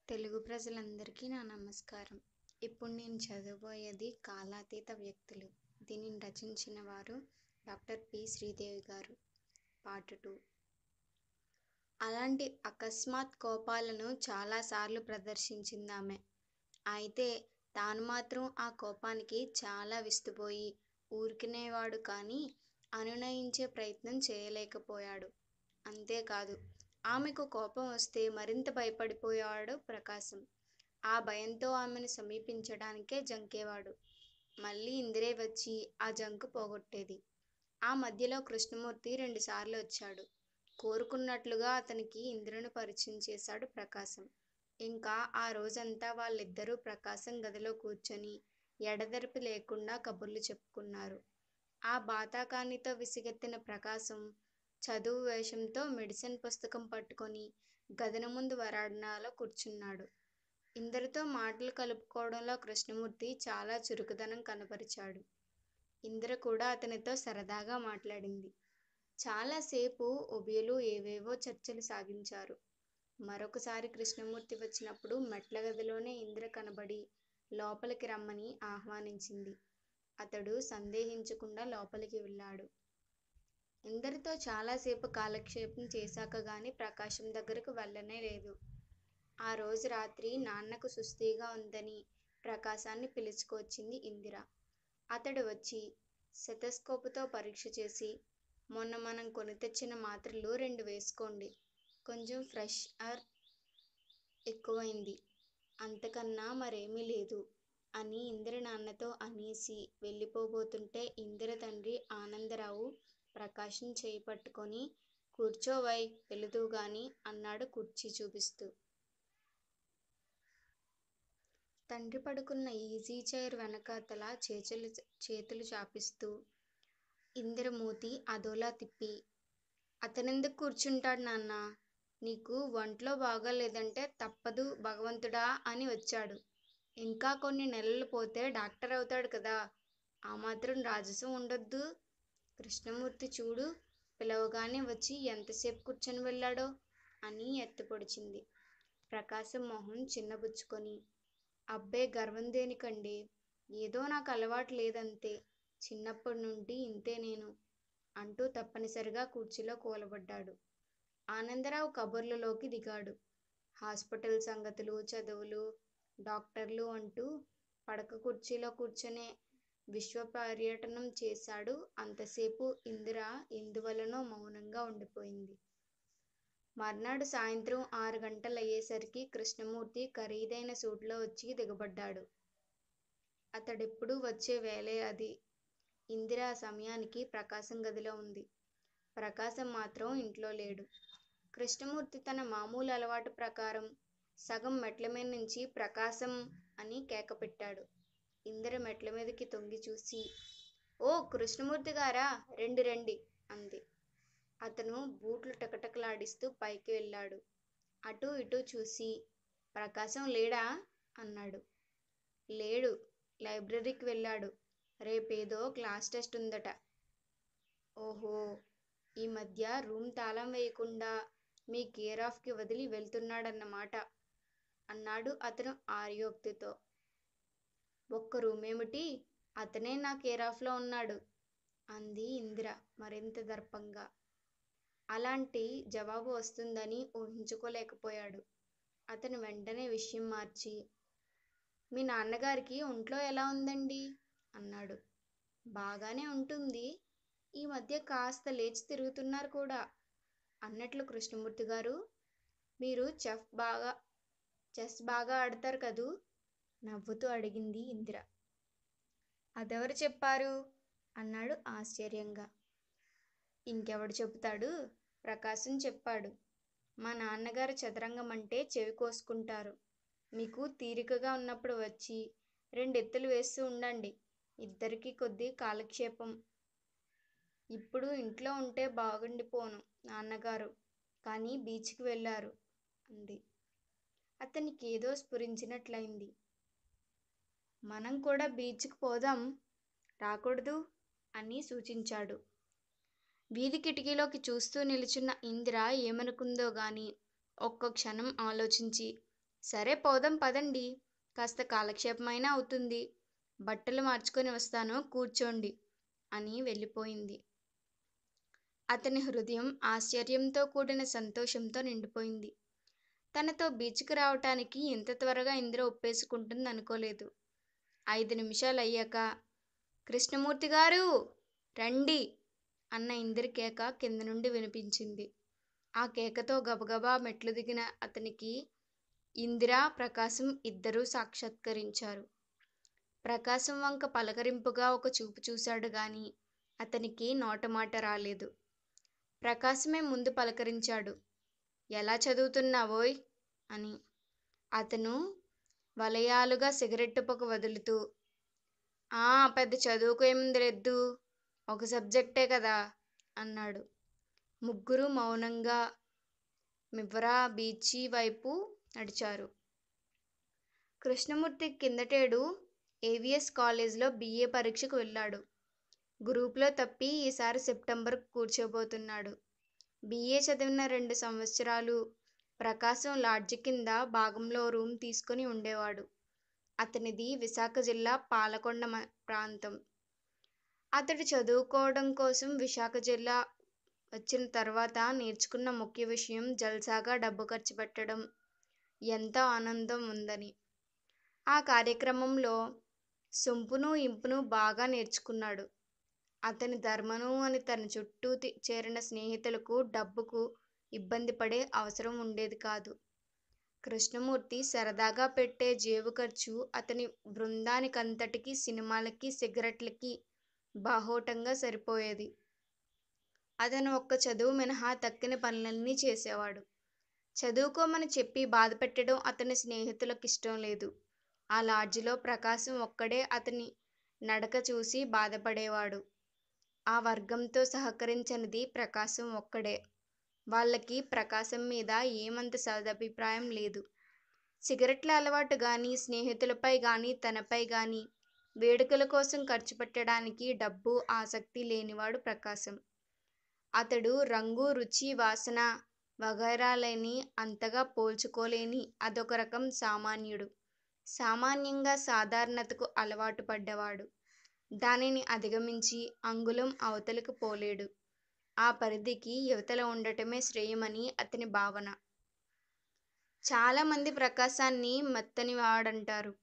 తెలుగు ప్రజలందరికీ నా నమస్కారం. ఇప్పుడు నేను చదవబోయేది కాలాతీత వ్యక్తులు. దీనిని రచించిన వారు డాక్టర్ పి. శ్రీదేవి గారు. పార్ట్ 2. అలాంటి అకస్మాత్ కోపాలను చాలాసార్లు ప్రదర్శించిందామె. అయితే తాను మాత్రం ఆ కోపానికి చాలా విస్తుపోయి ఊరుకునేవాడు కానీ అనునయించే ప్రయత్నం చేయలేకపోయాడు. అంతేకాదు, ఆమెకు కోపం వస్తే మరింత భయపడిపోయేవాడు ప్రకాశం. ఆ భయంతో ఆమెను సమీపించడానికే జంకేవాడు. మళ్ళీ ఇందిరే వచ్చి ఆ జంకు పోగొట్టేది. ఆ మధ్యలో కృష్ణమూర్తి 2 సార్లు వచ్చాడు. కోరుకున్నట్లుగా అతనికి ఇందిరను పరిచయం చేశాడు ప్రకాశం. ఇంకా ఆ రోజంతా వాళ్ళిద్దరూ ప్రకాశం గదిలో కూర్చొని ఎడతెరిపి లేకుండా కబుర్లు చెప్పుకున్నారు. ఆ బాతాకానితో విసిగెత్తిన ప్రకాశం చదువు వేషంతో మెడిసిన్ పుస్తకం పట్టుకొని గదిన ముందు వరాండాలో కూర్చున్నాడు. ఇందిరతో మాటలు కలుపుకోవడంలో కృష్ణమూర్తి చాలా చురుకుదనం కనపరిచాడు. ఇందిర కూడా అతనితో సరదాగా మాట్లాడింది. చాలాసేపు ఉభయులు ఏవేవో చర్చలు సాగించారు. మరొకసారి కృష్ణమూర్తి వచ్చినప్పుడు మెట్ల గదిలోనే ఇందిర కనబడి లోపలికి రమ్మని ఆహ్వానించింది. అతడు సందేహించకుండా లోపలికి వెళ్ళాడు. ఇందరితో చాలాసేపు కాలక్షేపం చేశాక గాని ప్రకాశం దగ్గరకు వెళ్ళనే లేదు. ఆ రోజు రాత్రి నాన్నకు సుస్తీగా ఉందని ప్రకాశాన్ని పిలుచుకొచ్చింది ఇందిర. అతడు వచ్చి స్టెతస్కోపుతో పరీక్ష చేసి, మొన్న మనం కొని తెచ్చిన మాత్రలు 2 వేసుకోండి. కొంచెం ఫ్రెష్ ఎయిర్ ఎక్కువైంది. అంతకన్నా మరేమీ లేదు అని ఇందిర నాన్నతో అనేసి వెళ్ళిపోబోతుంటే ఇందిర తండ్రి ఆనందరావు ప్రకాశం చేయి పట్టుకొని కూర్చోవై వెళుదువుగాని అన్నాడు కుర్చీ చూపిస్తూ. తండ్రి పడుకున్న ఈజీ చైర్ వెనకాతల చేతులు చాపిస్తూ ఇందిర మూతి అదోలా తిప్పి, అతనెందుకు కూర్చుంటాడు నాన్నా? నీకు ఒంట్లో బాగాలేదంటే తప్పదు భగవంతుడా అని వచ్చాడు. ఇంకా కొన్ని నెలలు పోతే డాక్టర్ అవుతాడు కదా, ఆ మాత్రం రాజసం ఉండొద్దూ? కృష్ణమూర్తి చూడు, పిలవగానే వచ్చి ఎంతసేపు కూర్చొని వెళ్ళాడో అని ఎత్తిపొడిచింది. ప్రకాశం మొహం చిన్నబుచ్చుకొని, అబ్బే గర్వం దేనికండి, ఏదో నాకు అలవాటు లేదంతే, చిన్నప్పటి నుండి ఇంతే నేను అంటూ తప్పనిసరిగా కుర్చీలో కూలబడ్డాడు. ఆనందరావు కబుర్లలోకి దిగాడు. హాస్పిటల్ సంగతులు, చదువులు, డాక్టర్లు అంటూ పడక కుర్చీలో కూర్చొనే విశ్వపర్యటనం చేశాడు. అంతసేపు ఇందిర ఎందువలనో మౌనంగా ఉండిపోయింది. మర్నాడు సాయంత్రం 6 గంటలయ్యేసరికి కృష్ణమూర్తి ఖరీదైన సూట్లో వచ్చి దిగబడ్డాడు. అతడెప్పుడూ వచ్చే వేళే అది. ఇందిర ఆ సమయానికి ప్రకాశం గదిలో ఉంది. ప్రకాశం మాత్రం ఇంట్లో లేడు. కృష్ణమూర్తి తన మామూలు అలవాటు ప్రకారం సగం మెట్లమీద నుంచి ప్రకాశం అని కేకపెట్టాడు. ఇందిర మెట్లమీదకి తొంగి చూసి, ఓ కృష్ణమూర్తిగారా, రండి రండి అంది. అతను బూట్లు టకటకలాడిస్తూ పైకి వెళ్ళాడు. అటూ ఇటూ చూసి, ప్రకాశం లేడా అన్నాడు. లేడు, లైబ్రరీకి వెళ్ళాడు. రేపేదో క్లాస్ టెస్ట్ ఉందట. ఓహో, ఈ మధ్య రూమ్ తాళం వేయకుండా మీ కేర్ ఆఫ్ కి వదిలి వెళ్తున్నాడన్నమాట అన్నాడు అతను ఆర్యోక్తితో. ఒక్క రూమేమిటి, అతనే నా కేర్ ఆఫ్ లో ఉన్నాడు అంది ఇందిర మరింత దర్పంగా. అలాంటి జవాబు వస్తుందని ఊహించుకోలేకపోయాడు. అతను వెంటనే విషయం మార్చి, మీ నాన్నగారికి ఒంట్లో ఎలా ఉందండి అన్నాడు. బాగానే ఉంటుంది, ఈ మధ్య కాస్త లేచి తిరుగుతున్నారు కూడా. అన్నట్లు కృష్ణమూర్తి గారు, మీరు చెస్ బాగా ఆడతారు కదూ నవ్వుతూ అడిగింది ఇందిర. అదెవరు చెప్పారు అన్నాడు ఆశ్చర్యంగా. ఇంకెవడు చెబుతాడు, ప్రకాశం చెప్పాడు. మా నాన్నగారు చదరంగం అంటే చెవి కోసుకుంటారు. మీకు తీరికగా ఉన్నప్పుడు వచ్చి 2 ఎత్తులు వేస్తూ ఉండండి, ఇద్దరికీ కొద్ది కాలక్షేపం. ఇప్పుడు ఇంట్లో ఉంటే బాగుండిపోను నాన్నగారు, కానీ బీచ్కి వెళ్ళారు అంది. అతనికేదో స్ఫురించినట్లయింది. మనం కూడా బీచ్కి పోదాం, రాకూడదు అని సూచించాడు. వీధి కిటికీలోకి చూస్తూ నిలుచున్న ఇందిర ఏమనుకుందో గాని ఒక్క క్షణం ఆలోచించి సరే పోదాం పదండి. కాస్త కాలక్షేపమైనా అవుతుంది. బట్టలు మార్చుకొని వస్తాను కూర్చోండి అని వెళ్ళిపోయింది. అతని హృదయం ఆశ్చర్యంతో కూడిన సంతోషంతో నిండిపోయింది. తనతో బీచ్కి రావటానికి ఇంత త్వరగా ఇందిర ఒప్పేసుకుంటుంది అనుకోలేదు. 5 నిమిషాలయ్యాక కృష్ణమూర్తి గారు రండి అన్న ఇందిర కేక కింద నుండి వినిపించింది. ఆ కేకతో గబగబా మెట్లు దిగిన అతనికి ఇందిర, ప్రకాశం ఇద్దరూ సాక్షాత్కరించారు. ప్రకాశం వంక పలకరింపుగా ఒక చూపు చూశాడు గాని అతనికి నోటమాట రాలేదు. ప్రకాశమే ముందు పలకరించాడు. ఎలా చదువుతున్నావోయ్ అని. అతను వలయాలుగా సిగరెట్టు పొగ వదులుతూ పెద్ద చదువుకు ఏముందిరెద్దు, ఒక సబ్జెక్టే కదా అన్నాడు. ముగ్గురు మౌనంగా మివ్రా బీచి వైపు నడిచారు. కృష్ణమూర్తి కిందటేడు ఏవిఎస్ కాలేజ్లో BA పరీక్షకు వెళ్ళాడు. గ్రూప్లో తప్పి ఈసారి సెప్టెంబర్కు కూర్చోబోతున్నాడు. BA చదివిన 2 సంవత్సరాలు ప్రకాశం లాడ్జి కింద భాగంలో రూమ్ తీసుకుని ఉండేవాడు. అతనిది విశాఖ జిల్లా పాలకొండ ప్రాంతం. అతడు చదువుకోవడం కోసం విశాఖ జిల్లా వచ్చిన తర్వాత నేర్చుకున్న ముఖ్య విషయం జల్సాగా డబ్బు ఖర్చు పెట్టడం, ఎంతో ఆనందం ఉందని. ఆ కార్యక్రమంలో సొంపును ఇంపును బాగా నేర్చుకున్నాడు. అతని ధర్మను అని తన చుట్టూ చేరిన స్నేహితులకు డబ్బుకు ఇబ్బంది పడే అవసరం ఉండేది కాదు. కృష్ణమూర్తి సరదాగా పెట్టే జేబు ఖర్చు అతని బృందానికంతటికీ సినిమాలకి, సిగరెట్లకి బాహోటంగా సరిపోయేది. అతను ఒక్క చదువు మినహా తక్కిన పనులన్నీ చేసేవాడు. చదువుకోమని చెప్పి బాధపెట్టడం అతని స్నేహితులకిష్టం లేదు. ఆ లాడ్జిలో ప్రకాశం ఒక్కడే అతని నడక చూసి బాధపడేవాడు. ఆ వర్గంతో సహకరించనిది ప్రకాశం ఒక్కడే. వాళ్ళకి ప్రకాశం మీద ఏమంత సదభిప్రాయం లేదు. సిగరెట్ల అలవాటు గాని, స్నేహితులపై గాని, తనపై గాని వేడుకల కోసం ఖర్చు పెట్టడానికి డబ్బు, ఆసక్తి లేనివాడు ప్రకాశం. అతడు రంగు, రుచి, వాసన వగైరాలని అంతగా పోల్చుకోలేని అదొక రకం సామాన్యుడు. సామాన్యంగా సాధారణతకు అలవాటు పడ్డవాడు. దానిని అధిగమించి అంగుళం అవతలకు పోలేడు. ఆ పరిధికి యువతల ఉండటమే శ్రేయమని అతని భావన. చాలామంది ప్రకాశాన్ని మెత్తనివాడంటారు.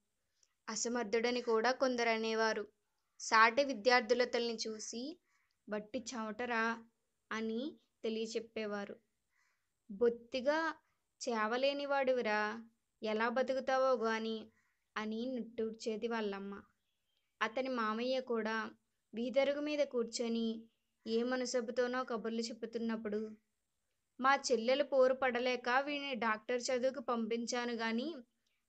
అసమర్థుడని కూడా కొందరనేవారు. సాటి విద్యార్థులతల్ని చూసి వట్టి చవటరా అని తెలియచెప్పేవారు. బొత్తిగా చేవలేనివాడివిరా, ఎలా బతుకుతావో గాని అని నిట్టూర్చేది వాళ్ళమ్మ. అతని మామయ్య కూడా వీధరుగు మీద కూర్చొని ఏ మనసొప్పుతోనో కబుర్లు చెప్పుతున్నప్పుడు, మా చెల్లెలు పోరు పడలేక వీడిని డాక్టర్ చదువుకు పంపించాను గాని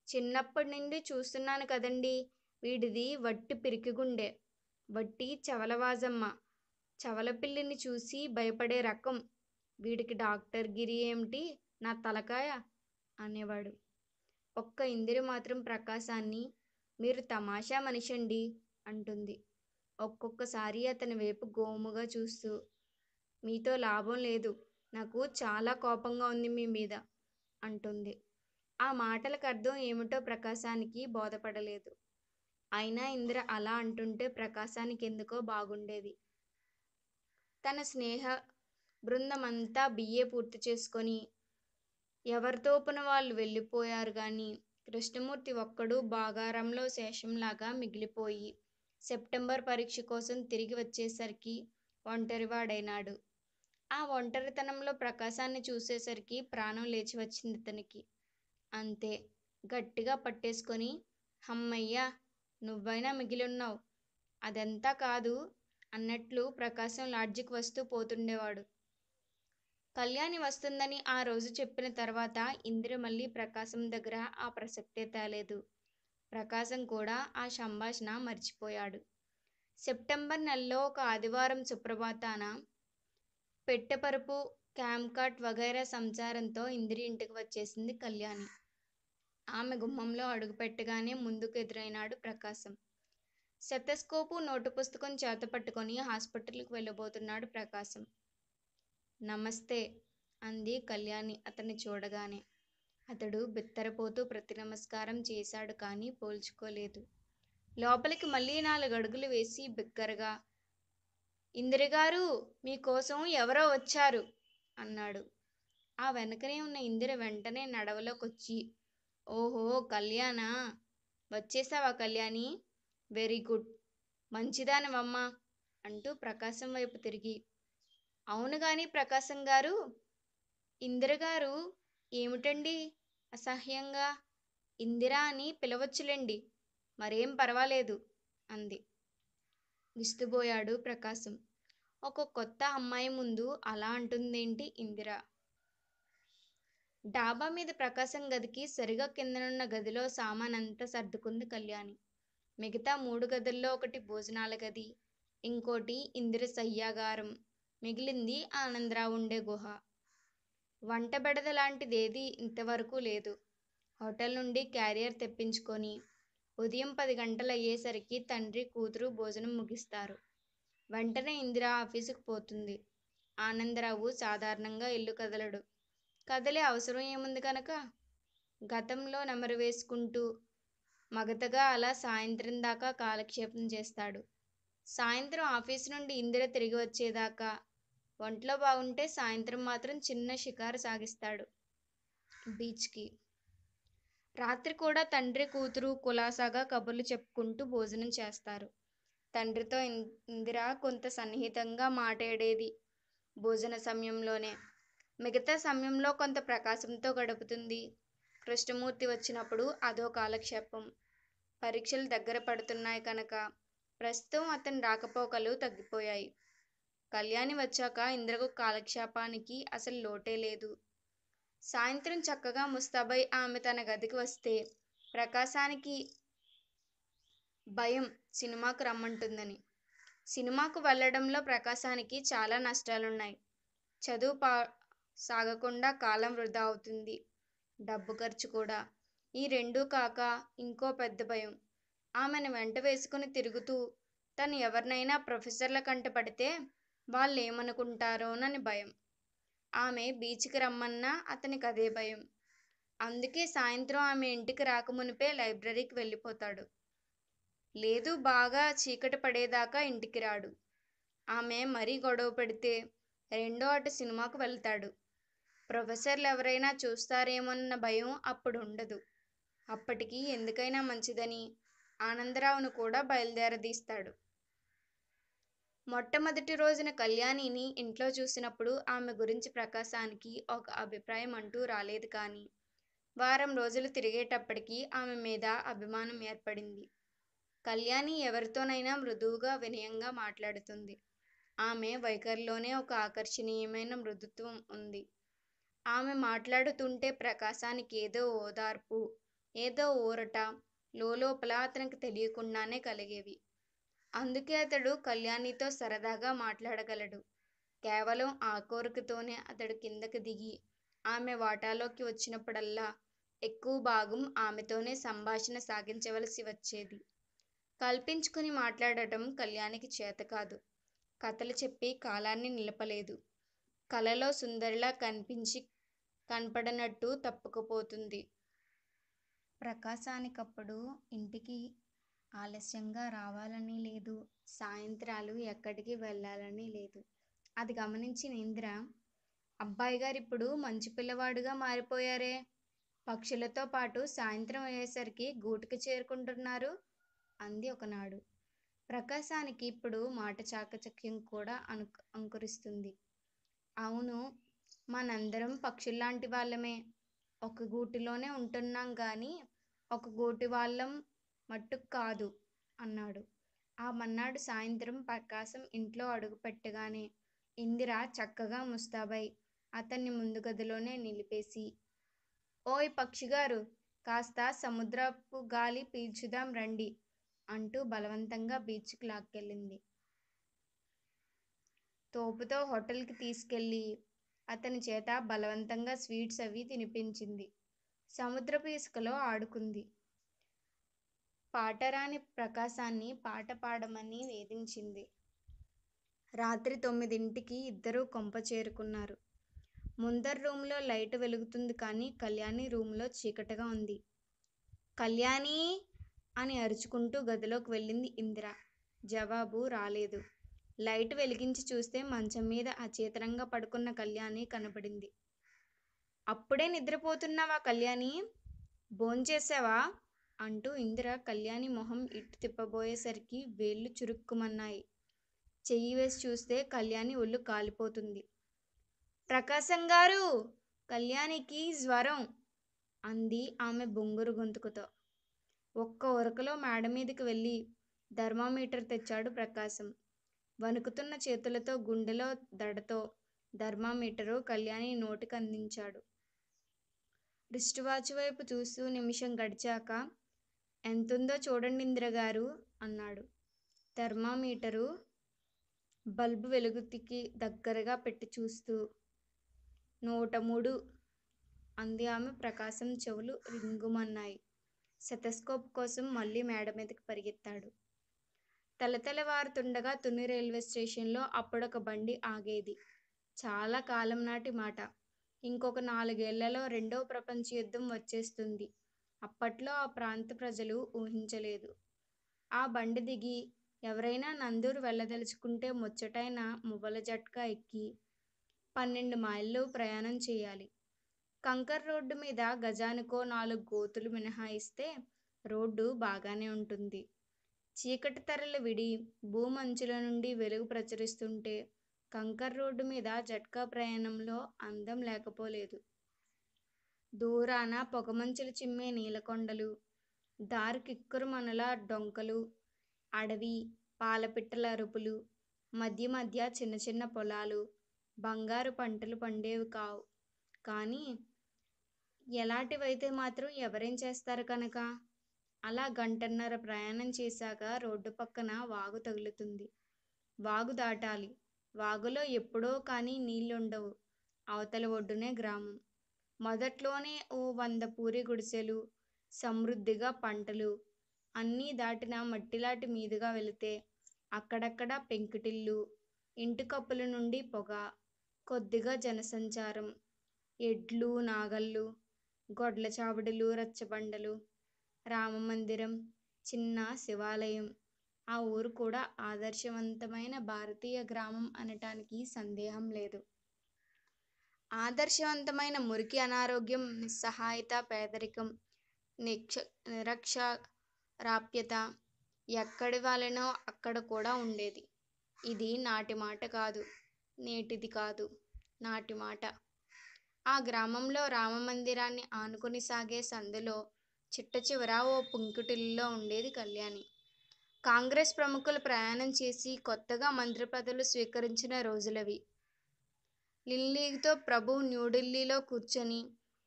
చిన్నప్పటి నుండి చూస్తున్నాను కదండీ, వీడిది వట్టి పిరికిగుండె, వట్టి చవలవాజమ్మ, చవలపిల్లిని చూసి భయపడే రకం, వీడికి డాక్టర్ గిరి ఏమిటి నా తలకాయ అనేవాడు. ఒక్క ఇందిర మాత్రం ప్రకాశాన్ని మీరు తమాషా మనిషండి అంటుంది. ఒక్కొక్కసారి అతని వైపు గోముగా చూస్తూ మీతో లాభం లేదు, నాకు చాలా కోపంగా ఉంది మీ మీద అంటుంది. ఆ మాటలకు అర్థం ఏమిటో ప్రకాశానికి బోధపడలేదు. అయినా ఇందిర అలా అంటుంటే ప్రకాశానికి ఎందుకో బాగుండేది. తన స్నేహ బృందమంతా BA పూర్తి చేసుకొని ఎవరితోపున వాళ్ళు వెళ్ళిపోయారు గాని కృష్ణమూర్తి ఒక్కడు బాగారంలో శేషంలాగా మిగిలిపోయి సెప్టెంబర్ పరీక్ష కోసం తిరిగి వచ్చేసరికి ఒంటరివాడైనాడు. ఆ ఒంటరితనంలో ప్రకాశాన్ని చూసేసరికి ప్రాణం లేచి వచ్చింది అతనికి. అంతే, గట్టిగా పట్టేసుకొని హమ్మయ్య నువ్వైనా మిగిలున్నావు, అదంతా కాదు అన్నట్లు ప్రకాశం లాడ్జికి వస్తూ పోతుండేవాడు. కళ్యాణి వస్తుందని ఆ రోజు చెప్పిన తర్వాత ఇందిర మళ్ళీ ప్రకాశం దగ్గర ఆ ప్రసక్తే తేలేదు. ప్రకాశం కూడా ఆ సంభాషణ మర్చిపోయాడు. సెప్టెంబర్ నెలలో ఒక ఆదివారం సుప్రభాతాన పెట్టెపరుపు, క్యామ్కాట్ వగైరా సంచారంతో ఇందిర ఇంటికి వచ్చేసింది కళ్యాణి. ఆమె గుమ్మంలో అడుగుపెట్టగానే ముందుకు ఎదురైనాడు ప్రకాశం. స్టెతస్కోపు, నోటు పుస్తకం చేతపట్టుకొని హాస్పిటల్కి వెళ్ళబోతున్నాడు ప్రకాశం. నమస్తే అంది కళ్యాణి అతన్ని చూడగానే. అతడు బిత్తరపోతూ ప్రతి నమస్కారం చేశాడు కానీ పోల్చుకోలేదు. లోపలికి మళ్ళీ 4 అడుగులు వేసి బిగ్గరగా, ఇందిరగారూ! మీకోసం ఎవరో వచ్చారు అన్నాడు. ఆ వెనకనే ఉన్న ఇందిర వెంటనే నడవలోకొచ్చి, ఓహో కళ్యాణా! వచ్చేశావా కళ్యాణీ! Very good. మంచిదానివమ్మా అంటూ ప్రకాశం వైపు తిరిగి, అవునుగాని ప్రకాశంగారూ! ఇందిరగారు ఏమిటండి అసహ్యంగా? ఇందిర అని పిలవచ్చులెండి. మరేం పర్వాలేదు అంది. విస్తుబోయాడు ప్రకాశం. ఒక కొత్త అమ్మాయి ముందు అలా అంటుందేంటి ఇందిర? డాబా మీద ప్రకాశం గదికి సరిగా కిందనున్న గదిలో సామానంతా సర్దుకుంది కళ్యాణి. మిగతా 3 గదుల్లో ఒకటి భోజనాల గది, ఇంకోటి ఇందిర శయ్యాగారం, మిగిలింది ఆనందరావు ఉండే గుహ. వంట బెడద లాంటిదేదీ ఇంతవరకు లేదు. హోటల్ నుండి క్యారియర్ తెప్పించుకొని ఉదయం 10 గంటలయ్యేసరికి తండ్రి కూతురు భోజనం ముగిస్తారు. వెంటనే ఇందిర ఆఫీసుకు పోతుంది. ఆనందరావు సాధారణంగా ఇల్లు కదలడు. కదిలే అవసరం ఏముంది కనుక? గతంలో నెమరు వేసుకుంటూ మగతగా అలా సాయంత్రం దాకా కాలక్షేపం చేస్తాడు. సాయంత్రం ఆఫీసు నుండి ఇందిర తిరిగి వచ్చేదాకా ఒంట్లో బాగుంటే సాయంత్రం మాత్రం చిన్న షికారు సాగిస్తాడు బీచ్కి. రాత్రి కూడా తండ్రి కూతురు కులాసాగా కబుర్లు చెప్పుకుంటూ భోజనం చేస్తారు. తండ్రితో ఇందిర కొంత సన్నిహితంగా మాట్లాడేది భోజన సమయంలోనే. మిగతా సమయంలో కొంత ప్రకాశంతో గడుపుతుంది. కృష్ణమూర్తి వచ్చినప్పుడు అదో కాలక్షేపం. పరీక్షలు దగ్గర పడుతున్నాయి కనుక ప్రస్తుతం అతని రాకపోకలు తగ్గిపోయాయి. కళ్యాణి వచ్చాక ఇందిరకు కాలక్షేపానికి అసలు లోటే లేదు. సాయంత్రం చక్కగా ముస్తాబై ఆమె తన గదికి వస్తే ప్రకాశానికి భయం సినిమాకు రమ్మంటుందని. సినిమాకు వెళ్లడంలో ప్రకాశానికి చాలా నష్టాలున్నాయి. చదువు సాగకుండా కాలం వృధా అవుతుంది. డబ్బు ఖర్చు కూడా. ఈ రెండూ కాక ఇంకో పెద్ద భయం. ఆమెను వెంట వేసుకుని తిరుగుతూ తను ఎవరినైనా ప్రొఫెసర్ల కంట పడితే వాళ్ళేమనుకుంటారోనని భయం. ఆమె బీచ్కి రమ్మన్నా అతనికి అదే భయం. అందుకే సాయంత్రం ఆమె ఇంటికి రాకమునిపే లైబ్రరీకి వెళ్ళిపోతాడు. లేదు బాగా చీకటి పడేదాకా ఇంటికి రాడు. ఆమె మరీ గొడవ పెడితే రెండో అటు సినిమాకు వెళ్తాడు. ప్రొఫెసర్లు ఎవరైనా చూస్తారేమోనన్న భయం అప్పుడు ఉండదు. అప్పటికి ఎందుకైనా మంచిదని ఆనందరావును కూడా బయలుదేరదీస్తాడు. మొట్టమొదటి రోజున కళ్యాణిని ఇంట్లో చూసినప్పుడు ఆమె గురించి ప్రకాశానికి ఒక అభిప్రాయం అంటూ రాలేదు కానీ వారం రోజులు తిరిగేటప్పటికి ఆమె మీద అభిమానం ఏర్పడింది. కళ్యాణి ఎవరితోనైనా మృదువుగా వినయంగా మాట్లాడుతుంది. ఆమె వైఖరిలోనే ఒక ఆకర్షణీయమైన మృదుత్వం ఉంది. ఆమె మాట్లాడుతుంటే ప్రకాశానికి ఏదో ఓదార్పు, ఏదో ఊరట లోలోపల అతనికి తెలియకుండానే కలిగేవి. అందుకే అతడు కళ్యాణితో సరదాగా మాట్లాడగలడు. కేవలం ఆ కోరికతోనే అతడు కిందకి దిగి ఆమె వాటాలోకి వచ్చినప్పుడల్లా ఎక్కువ భాగం ఆమెతోనే సంభాషణ సాగించవలసి వచ్చేది. కల్పించుకుని మాట్లాడటం కళ్యాణికి చేతకాదు. కథలు చెప్పి కాలాన్ని నిలపలేదు. కలలో సుందరిలా కనిపించి కనపడనట్టు తప్పుకుపోతుంది. ప్రకాశానికప్పుడు ఇంటికి ఆలస్యంగా రావాలని లేదు. సాయంత్రాలు ఎక్కడికి వెళ్ళాలని లేదు. అది గమనించిన ఇందిర, అబ్బాయిగారిప్పుడు మంచి పిల్లవాడుగా మారిపోయారే. పక్షులతో పాటు సాయంత్రం అయ్యేసరికి గూటికి చేరుకుంటున్నారు అంది ఒకనాడు. ప్రకాశానికి ఇప్పుడు మాట చాకచక్యం కూడా అంకురిస్తుంది. అవును, మనందరం పక్షుల్లాంటి వాళ్ళమే. ఒక గూటిలోనే ఉంటున్నాం గాని ఒక గూటి వాళ్ళం మట్టుకు కాదు అన్నాడు. ఆ మన్నాడు సాయంత్రం ప్రకాశం ఇంట్లో అడుగు పెట్టగానే ఇందిర చక్కగా ముస్తాబై అతన్ని ముందు గదిలోనే నిలిపేసి, ఓయ్ పక్షిగారు, కాస్త సముద్రపు గాలి పీల్చుదాం రండి అంటూ బలవంతంగా బీచ్కి లాక్కెళ్ళింది. తోపుతో హోటల్కి తీసుకెళ్ళి అతని చేత బలవంతంగా స్వీట్స్ అవి తినిపించింది. సముద్రపు ఇసుకలో ఆడుకుంది. పాటరాని ప్రకాశాన్ని పాట పాడమని వేధించింది. రాత్రి 9ంటికి ఇద్దరూ కొంప చేరుకున్నారు. ముందర రూంలో లైటు వెలుగుతుంది కానీ కళ్యాణి రూంలో చీకటిగా ఉంది. కళ్యాణీ! అని అరుచుకుంటూ గదిలోకి వెళ్ళింది ఇందిర. జవాబు రాలేదు. లైటు వెలిగించి చూస్తే మంచంమీద అచేతనంగా పడుకున్న కళ్యాణి కనబడింది. అప్పుడే నిద్రపోతున్నావా కళ్యాణీ? భోంచేశావా? అంటూ ఇందిర కళ్యాణి మొహం ఇటు తిప్పబోయేసరికి వేళ్ళు చురుక్కుమన్నాయి. చెయ్యి వేసి చూస్తే కళ్యాణి ఒళ్ళు కాలిపోతుంది. ప్రకాశంగారూ! కళ్యాణికి జ్వరం! అంది ఆమె బొంగురు గొంతుకుతో. ఒక్క ఉరకలో మేడమీదికి వెళ్ళి థర్మామీటర్ తెచ్చాడు ప్రకాశం. వణుకుతున్న చేతులతో గుండెలో దడతో థర్మామీటరు కళ్యాణి నోటికి అందించాడు. రిస్ట్ వాచ్ వైపు చూస్తూ నిమిషం గడిచాక ఎంతుందో చూడండి ఇందిరగారు అన్నాడు. థర్మామీటరు బల్బు వెలుగుకి దగ్గరగా పెట్టి చూస్తూ 103 అంది ఆమె. ప్రకాశం చెవులు రింగుమన్నాయి. స్టెతస్కోప్ కోసం మళ్ళీ మేడమీదకి పరిగెత్తాడు. తెల్లవారుతుండగా తుని రైల్వే స్టేషన్లో అప్పుడొక బండి ఆగేది. చాలా కాలం నాటి మాట. ఇంకొక 4 ఏళ్లలో రెండో ప్రపంచ యుద్ధం వచ్చేస్తుంది. అప్పట్లో ఆ ప్రాంత ప్రజలు ఊహించలేదు. ఆ బండి దిగి ఎవరైనా నందూరు వెళ్ళదలుచుకుంటే ముచ్చటైన మువ్వల జట్కా ఎక్కి 12 మైళ్ళు ప్రయాణం చెయ్యాలి. కంకర్ రోడ్డు మీద గజానికో 4 గోతులు మినహాయిస్తే రోడ్డు బాగానే ఉంటుంది. చీకటి తెరలు విడి భూమంచుల నుండి వెలుగు ప్రచురిస్తుంటే కంకర్ రోడ్డు మీద జట్కా ప్రయాణంలో అందం లేకపోలేదు. దూరాన పొగమంచులు చిమ్మే నీలకొండలు, దారి కిక్కురుమనల డొంకలు, అడవి పాలపిట్టల అరుపులు, మధ్య మధ్య చిన్న చిన్న పొలాలు. బంగారు పంటలు పండేవి కావు. కానీ ఎలాంటివైతే మాత్రం ఎవరేం చేస్తారు కనుక. అలా గంటన్నర ప్రయాణం చేశాక రోడ్డు పక్కన వాగు తగులుతుంది. వాగు దాటాలి. వాగులో ఎప్పుడో కానీ నీళ్లుండవు. అవతల ఒడ్డునే గ్రామం. మొదట్లోనే ఓ 100 పూరి గుడిసెలు, సమృద్ధిగా పంటలు. అన్నీ దాటిన మట్టిలాటి మీదుగా వెళితే అక్కడక్కడ పెంకుటిళ్ళు, ఇంటికప్పుల నుండి పొగ, కొద్దిగా జనసంచారం. ఎడ్లు, నాగళ్ళు, గొడ్ల చావడులు, రచ్చబండలు, రామమందిరం, చిన్న శివాలయం. ఆ ఊరు కూడా ఆదర్శవంతమైన భారతీయ గ్రామం అనటానికి సందేహం లేదు. ఆదర్శవంతమైన మురికి, అనారోగ్యం, నిస్సహాయత, పేదరికం, నిరక్షరాస్యత ఎక్కడి వలెనో అక్కడ కూడా ఉండేది. ఇది నాటి మాట కాదు. నేటిది కాదు. నాటి మాట. ఆ గ్రామంలో రామమందిరాన్ని ఆనుకుని సాగే సందులో చిట్టచివర ఓ పెంకుటిల్లులో ఉండేది కళ్యాణి. కాంగ్రెస్ ప్రముఖులు ప్రయాణం చేసి కొత్తగా మంత్రి పదవులు స్వీకరించిన రోజులవి. లిల్లీతో ప్రభు న్యూఢిల్లీలో కూర్చొని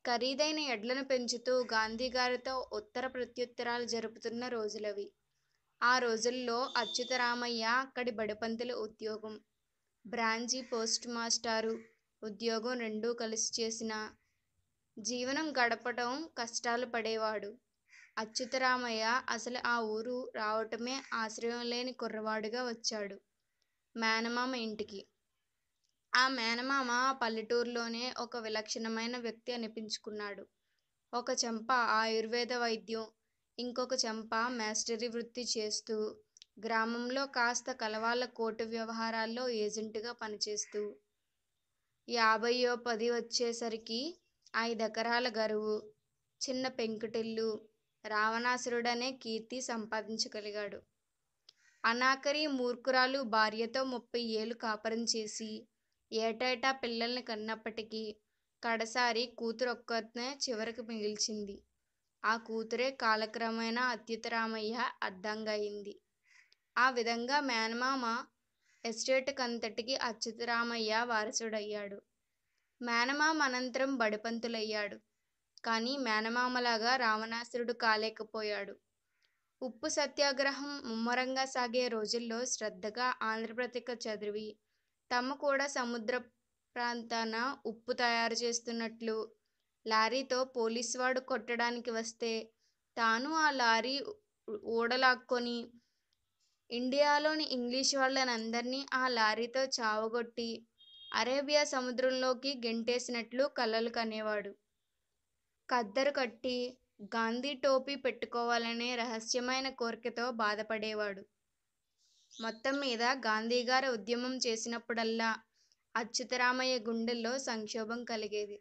ఖరీదైన ఎడ్లను పెంచుతూ గాంధీగారితో ఉత్తర ప్రత్యుత్తరాలు జరుపుతున్న రోజులవి. ఆ రోజుల్లో అచ్యుతరామయ్య అక్కడి బడిపంతుల ఉద్యోగం, బ్రాంచీ పోస్టు మాస్టారు ఉద్యోగం రెండూ కలిసి చేసినా జీవనం గడపటం కష్టాలు పడేవాడు. అచ్యుతరామయ్య అసలు ఆ ఊరు రావటమే ఆశ్రయం లేని కుర్రవాడుగా వచ్చాడు మేనమామ ఇంటికి. ఆ మేనమామ ఆ పల్లెటూరులోనే ఒక విలక్షణమైన వ్యక్తి అనిపించుకున్నాడు. ఒక చెంప ఆయుర్వేద వైద్యం, ఇంకొక చెంప మేస్టరీ వృత్తి చేస్తూ, గ్రామంలో కాస్త కలవాళ్ళ కోర్టు వ్యవహారాల్లో ఏజెంటుగా పనిచేస్తూ 50 వచ్చేసరికి 5 ఎకరాల గరువు, చిన్న పెంకుటిల్లు, రావణాసురుడనే కీర్తి సంపాదించగలిగాడు. అనాకరి మూర్ఖురాలు భార్యతో 30 ఏళ్లు కాపురం చేసి ఏటేటా పిల్లల్ని కన్నప్పటికీ కడసారి కూతురొక్కతే చివరికి మిగిల్చింది. ఆ కూతురే కాలక్రమేణా అచ్యుతరామయ్య అర్ధాంగి అయింది. ఆ విధంగా మేనమామ ఎస్టేటుకంతటికీ అచ్యుతరామయ్య వారసుడయ్యాడు. మేనమామ అనంతరం బడిపంతులయ్యాడు. కానీ మేనమామలాగా రావణాసురుడు కాలేకపోయాడు. ఉప్పు సత్యాగ్రహం ముమ్మరంగా సాగే రోజుల్లో శ్రద్ధగా ఆంధ్రపత్రిక చదివి తమ కూడా సముద్ర ప్రాంతాన ఉప్పు తయారు చేస్తున్నట్లు లారీతో పోలీసువాడు కొట్టడానికి వస్తే తాను ఆ లారీ ఊడలాక్కొని ఇండియాలోని ఇంగ్లీషు వాళ్ళనందర్నీ ఆ లారీతో చావగొట్టి అరేబియా సముద్రంలోకి గెంటేసినట్లు కలలు కనేవాడు. ఖద్దరు కట్టి గాంధీ టోపీ పెట్టుకోవాలనే రహస్యమైన కోరికతో బాధపడేవాడు. మొత్తం మీద గాంధీగారు ఉద్యమం చేసినప్పుడల్లా అచ్యుతరామయ్య గుండెల్లో సంక్షోభం కలిగేది.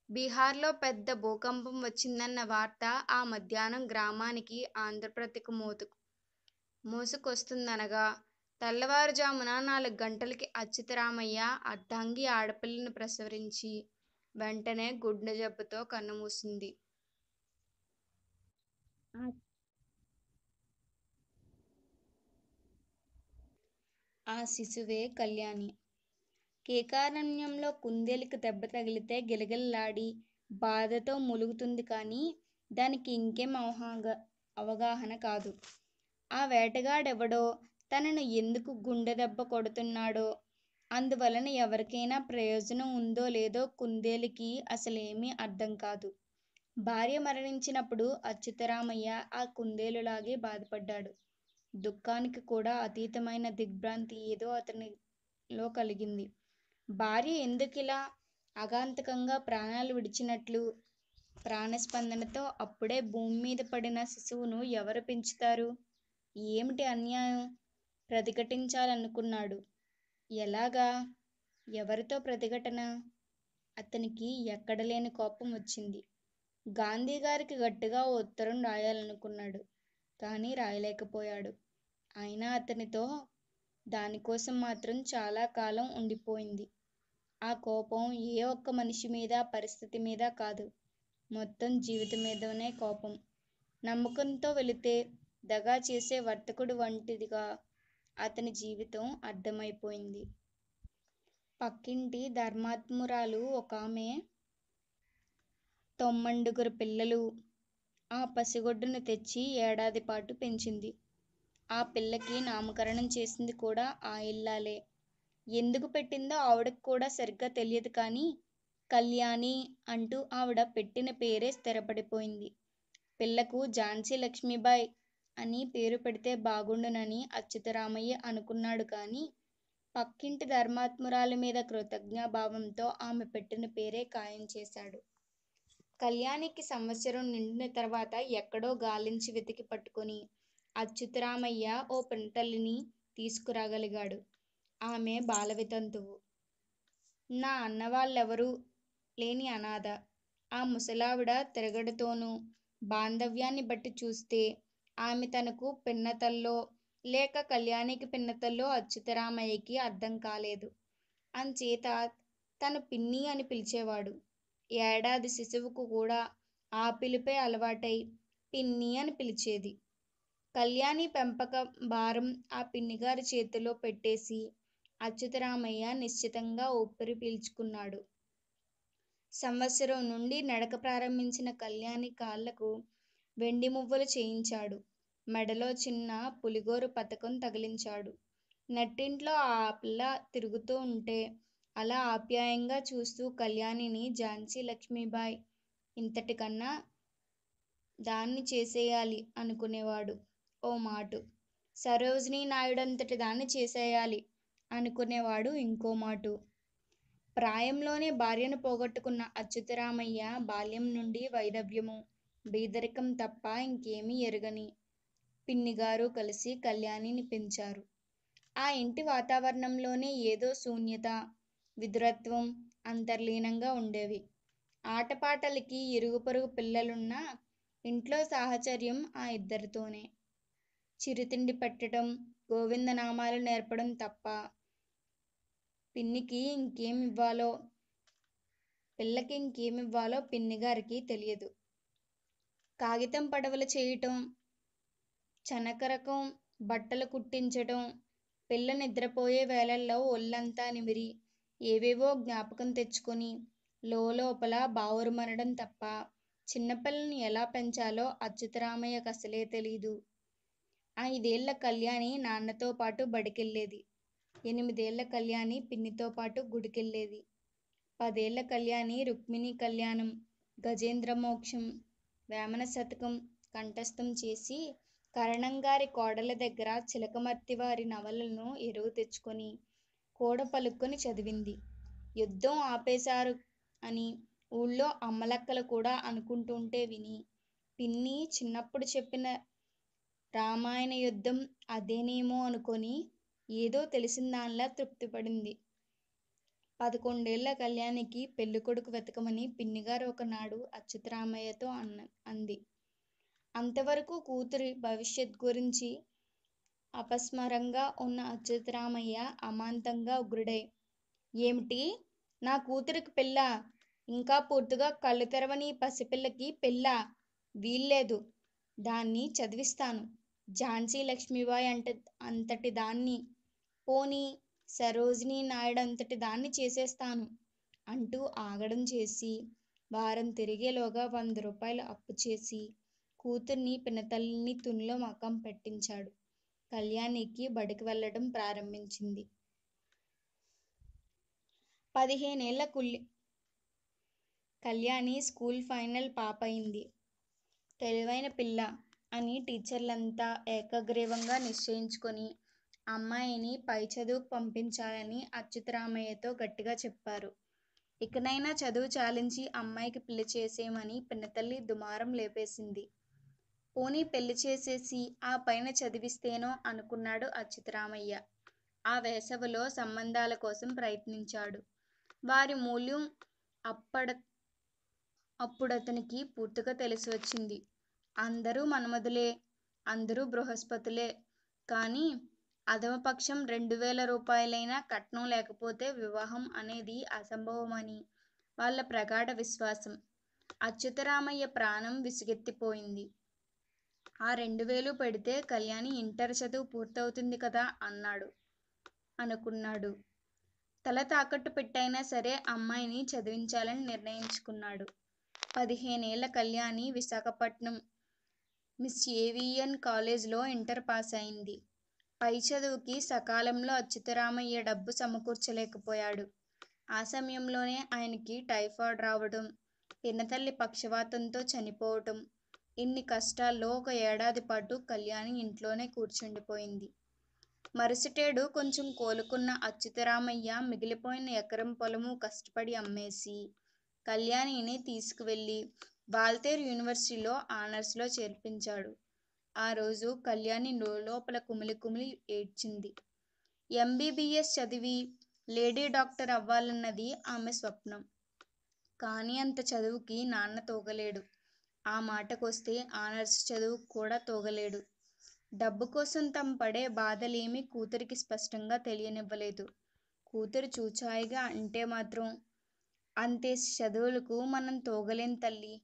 బీహార్లో పెద్ద భూకంపం వచ్చిందన్న వార్త ఆ మధ్యాహ్నం గ్రామానికి ఆంధ్రప్రతిక మోసుకొస్తుందనగా తెల్లవారుజామున 4 గంటలకి అచ్యుతరామయ్య అర్ధాంగి ఆడపిల్లను ప్రసవించి వెంటనే గుండె జబ్బుతో కన్నుమూసింది. ఆ శిశువే కళ్యాణి. కేకారణ్యంలో కుందేలుకి దెబ్బ తగిలితే గిలగిల్లాడి బాధతో మూలుగుతుంది కానీ దానికి ఇంకేం అవగాహన కాదు. ఆ వేటగాడెవడో తనను ఎందుకు గుండె దెబ్బ కొడుతున్నాడో, అందువలన ఎవరికైనా ప్రయోజనం ఉందో లేదో కుందేలుకి అసలేమీ అర్థం కాదు. భార్య మరణించినప్పుడు అచ్యుతరామయ్య ఆ కుందేలులాగే బాధపడ్డాడు. దుఃఖానికి కూడా అతీతమైన దిగ్భ్రాంతి ఏదో అతనిలో కలిగింది. భార్య ఎందుకిలా అగాంతకంగా ప్రాణాలు విడిచినట్లు? ప్రాణస్పందనతో అప్పుడే భూమి మీద పడిన శిశువును ఎవరు పెంచుతారు? ఏమిటి అన్యాయం? ప్రతిఘటించాలనుకున్నాడు. ఎలాగా? ఎవరితో ప్రతిఘటన? అతనికి ఎక్కడలేని కోపం వచ్చింది. గాంధీగారికి గట్టిగా ఓ ఉత్తరం రాయాలనుకున్నాడు. కానీ రాయలేకపోయాడు. అయినా అతనితో దానికోసం మాత్రం చాలా కాలం ఉండిపోయింది. ఆ కోపం ఏ ఒక్క మనిషి మీద, పరిస్థితి మీద కాదు, మొత్తం జీవితం మీదనే కోపం. నమ్మకంతో వెళితే దగా చేసే వర్తకుడు వంటిదిగా అతని జీవితం అర్థమైపోయింది. పక్కింటి ధర్మాత్మురాలు ఒకామె 9 పిల్లలు. ఆ పసిగొడ్డును తెచ్చి ఏడాది పాటు పెంచింది. ఆ పిల్లకి నామకరణం చేసింది కూడా ఆ ఇల్లాలే. ఎందుకు పెట్టిందో ఆవిడకు కూడా సరిగ్గా తెలియదు కానీ కళ్యాణి అంటూ ఆవిడ పెట్టిన పేరే స్థిరపడిపోయింది. పిల్లకు ఝాన్సీ లక్ష్మీబాయ్ అని పేరు పెడితే బాగుండునని అచ్యుతరామయ్య అనుకున్నాడు కానీ పక్కింటి ధర్మాత్మురాలి మీద కృతజ్ఞాభావంతో ఆమె పెట్టిన పేరే ఖాయం చేశాడు. కళ్యాణికి సంవత్సరం నిండిన తర్వాత ఎక్కడో గాలించి వెతికి పట్టుకుని అచ్యుతరామయ్య ఓ పినతల్లిని తీసుకురాగలిగాడు. ఆమె బాలవితంతువు. నా అన్నవాళ్ళెవరూ లేని అనాథ. ఆ ముసలావిడ తిరగడుతోనూ బాంధవ్యాన్ని బట్టి చూస్తే ఆమె తనకు పిన్నతల్లో లేక కళ్యాణికి పిన్నతల్లో అచ్యుతరామయ్యకి అర్థం కాలేదు. అంచేత తను పిన్ని అని పిలిచేవాడు. ఏడాది శిశువుకు కూడా ఆ పిలుపే అలవాటై పిన్ని అని పిలిచేది. కళ్యాణి పెంపక భారం ఆ పిన్నిగారి చేతిలో పెట్టేసి అచ్యుతరామయ్య నిశ్చితంగా ఊపిరి పీల్చుకున్నాడు. సంవత్సరం నుండి నడక ప్రారంభించిన కళ్యాణి కాళ్ళకు వెండి మువ్వలు చేయించాడు. మెడలో చిన్న పులిగోరు పతకం తగిలించాడు. నట్టింట్లో ఆ పిల్ల తిరుగుతూ ఉంటే అలా ఆప్యాయంగా చూస్తూ కళ్యాణిని ఝాన్సీ లక్ష్మీబాయ్ ఇంతటికన్నా దాన్ని చేసేయాలి అనుకునేవాడు ఓ మాటు. సరోజినీ నాయుడంతటి దాన్ని చేసేయాలి అనుకునేవాడు ఇంకో మాటు. ప్రాయంలోనే భార్యను పోగొట్టుకున్న అచ్యుతరామయ్య బాల్యం నుండి వైధవ్యము, బీదరికం తప్ప ఇంకేమీ ఎరుగని పిన్నిగారు కలిసి కళ్యాణిని పెంచారు. ఆ ఇంటి వాతావరణంలోనే ఏదో శూన్యత, విధురత్వం అంతర్లీనంగా ఉండేవి. ఆటపాటలకి ఇరుగు పొరుగు పిల్లలున్నా ఇంట్లో సాహచర్యం ఆ ఇద్దరితోనే. చిరుతిండి పెట్టడం, గోవిందనామాలు నేర్పడం తప్ప పిల్లకి ఇంకేమివ్వాలో పిన్నిగారికి తెలియదు. కాగితం పడవలు చేయటం, చనకరకం బట్టలు కుట్టించటం, పిల్ల నిద్రపోయే వేళల్లో ఒళ్ళంతా నిమిరి ఏవేవో జ్ఞాపకం తెచ్చుకుని లోలోపల బావురుమనడం తప్ప చిన్నపిల్లని ఎలా పెంచాలో అచ్యుతరామయ్యకు అసలే తెలీదు. 5 ఏళ్ల కళ్యాణి నాన్నతో పాటు బడికెళ్ళేది. 8 ఏళ్ల కళ్యాణి పిన్నితో పాటు గుడికెళ్ళేది. 10 ఏళ్ల కళ్యాణి రుక్మిణీ కళ్యాణం, గజేంద్ర మోక్షం, వేమన శతకం కంఠస్థం చేసి కరణంగారి కోడళ్ళ దగ్గర చిలకమర్తి వారి నవలలను ఎరువు తెచ్చుకొని కూడ పలుక్కొని చదివింది. యుద్ధం ఆపేశారు అని ఊళ్ళో అమ్మలక్కలు కూడా అనుకుంటుంటే విని, పిన్ని చిన్నప్పుడు చెప్పిన రామాయణ యుద్ధం అదేనేమో అనుకొని ఏదో తెలిసిందానిలా తృప్తిపడింది. 11 ఏళ్ల కళ్యాణికి పెళ్ళికొడుకు వెతకమని పిన్నిగారు ఒకనాడు అచ్యుతరామయ్యతో అంది. అంతవరకు కూతురి భవిష్యత్ గురించి అపస్మరంగా ఉన్న అచ్యుతరామయ్య అమాంతంగా ఉగ్రుడై, ఏమిటి? నా కూతురికి పెళ్ళా? ఇంకా పూర్తిగా కళ్ళు తెరవని పసిపిల్లకి పెళ్ళా? వీల్లేదు. దాన్ని చదివిస్తాను. ఝాన్సీ లక్ష్మీబాయి అంతటి దాన్ని, పోనీ సరోజినీ నాయుడంతటి దాన్ని చేసేస్తాను అంటూ ఆగడం చేసి, వారం తిరిగేలోగా 100 రూపాయలు అప్పుచేసి కూతుర్ని పినతల్లిని తునిలో మకాం పెట్టించాడు. కళ్యాణికి బడికి వెళ్ళడం ప్రారంభించింది. 15 ఏళ్ల కళ్యాణి స్కూల్ ఫైనల్ పాసయింది. తెలివైన పిల్ల అని టీచర్లంతా ఏకగ్రీవంగా నిశ్చయించుకొని అమ్మాయిని పై చదువుకు పంపించాలని అచ్యుతరామయ్యతో గట్టిగా చెప్పారు. ఇకనైనా చదువు చాలించి అమ్మాయికి పెళ్ళి చేసేయమని పినతల్లి దుమారం లేపేసింది. పోనీ పెళ్ళి చేసేసి ఆ పైన చదివిస్తేనో అనుకున్నాడు అచ్యుతరామయ్య. ఆ వేసవిలో సంబంధాల కోసం ప్రయత్నించాడు. వారి మూల్యం అప్పుడతనికి పూర్తిగా తెలిసివచ్చింది. అందరూ మన్మధులే, అందరూ బృహస్పతులే. కానీ అధమపక్షం 2000 రూపాయలైనా కట్నం లేకపోతే వివాహం అనేది అసంభవమని వాళ్ళ ప్రగాఢ విశ్వాసం. అచ్యుతరామయ్య ప్రాణం విసుగెత్తిపోయింది. ఆ 2000 పెడితే కళ్యాణి ఇంటర్ చదువు పూర్తవుతుంది కదా అనుకున్నాడు. తల తాకట్టు పెట్టైనా సరే అమ్మాయిని చదివించాలని నిర్ణయించుకున్నాడు. 15 ఏళ్ల కళ్యాణి విశాఖపట్నం మిస్ ఏవియన్ కాలేజీలో ఇంటర్ పాసయింది. పై చదువుకి సకాలంలో అచ్యుతరామయ్య డబ్బు సమకూర్చలేకపోయాడు. ఆ సమయంలోనే ఆయనకి టైఫాయిడ్ రావడం, పినతల్లి పక్షవాతంతో చనిపోవటం, ఇన్ని కష్టాల్లో 1 ఏడాది పాటు కళ్యాణి ఇంట్లోనే కూర్చుండిపోయింది. మరుసటేడు కొంచెం కోలుకున్న అచ్యుతరామయ్య మిగిలిపోయిన ఎకరం పొలము కష్టపడి అమ్మేసి కళ్యాణిని తీసుకువెళ్ళి వాల్తేరు యూనివర్సిటీలో ఆనర్సులో చేర్పించాడు. ఆ రోజు కళ్యాణి లోలోపల కుమిలి కుమిలి ఏడ్చింది. ఎంబీబీఎస్ చదివి లేడీ డాక్టర్ అవ్వాలన్నది ఆమె స్వప్నం. కానీ అంత చదువుకి నాన్న తోగలేడు. ఆ మాటకొస్తే ఆనర్సు చదువు కూడా తోగలేడు. డబ్బు కోసం తాము పడే బాధలేమీ కూతురికి స్పష్టంగా తెలియనివ్వలేదు. కూతురు చూచాయిగా అంటే మాత్రం, అంతేసి చదువులకు మనం తోగలేం తల్లీ,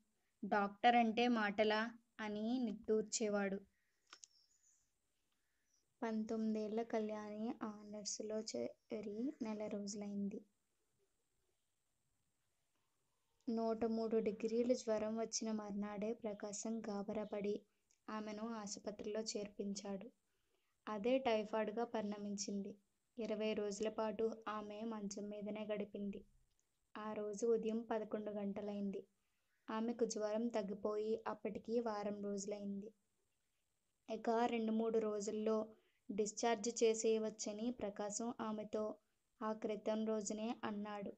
డాక్టర్ అంటే మాటలా అని నిట్టూర్చేవాడు. 19 ఏళ్ల కళ్యాణి ఆనర్సులో చేరి నెల రోజులైంది. 103 డిగ్రీలు జ్వరం వచ్చిన మర్నాడే ప్రకాశం గాబరాపడి ఆమెను ఆసుపత్రిలో చేర్పించాడు. అదే టైఫాయిడ్గా పరిణమించింది. 20 రోజులపాటు ఆమె మంచం మీదనే గడిపింది. ఆ రోజు ఉదయం 11 గంటలైంది. ఆమెకు జ్వరం తగ్గిపోయి అప్పటికి వారం రోజులైంది. ఇక 2-3 రోజుల్లో డిశ్చార్జి చేసేయవచ్చని ప్రకాశం ఆమెతో ఆ క్రితం రోజునే అన్నాడు.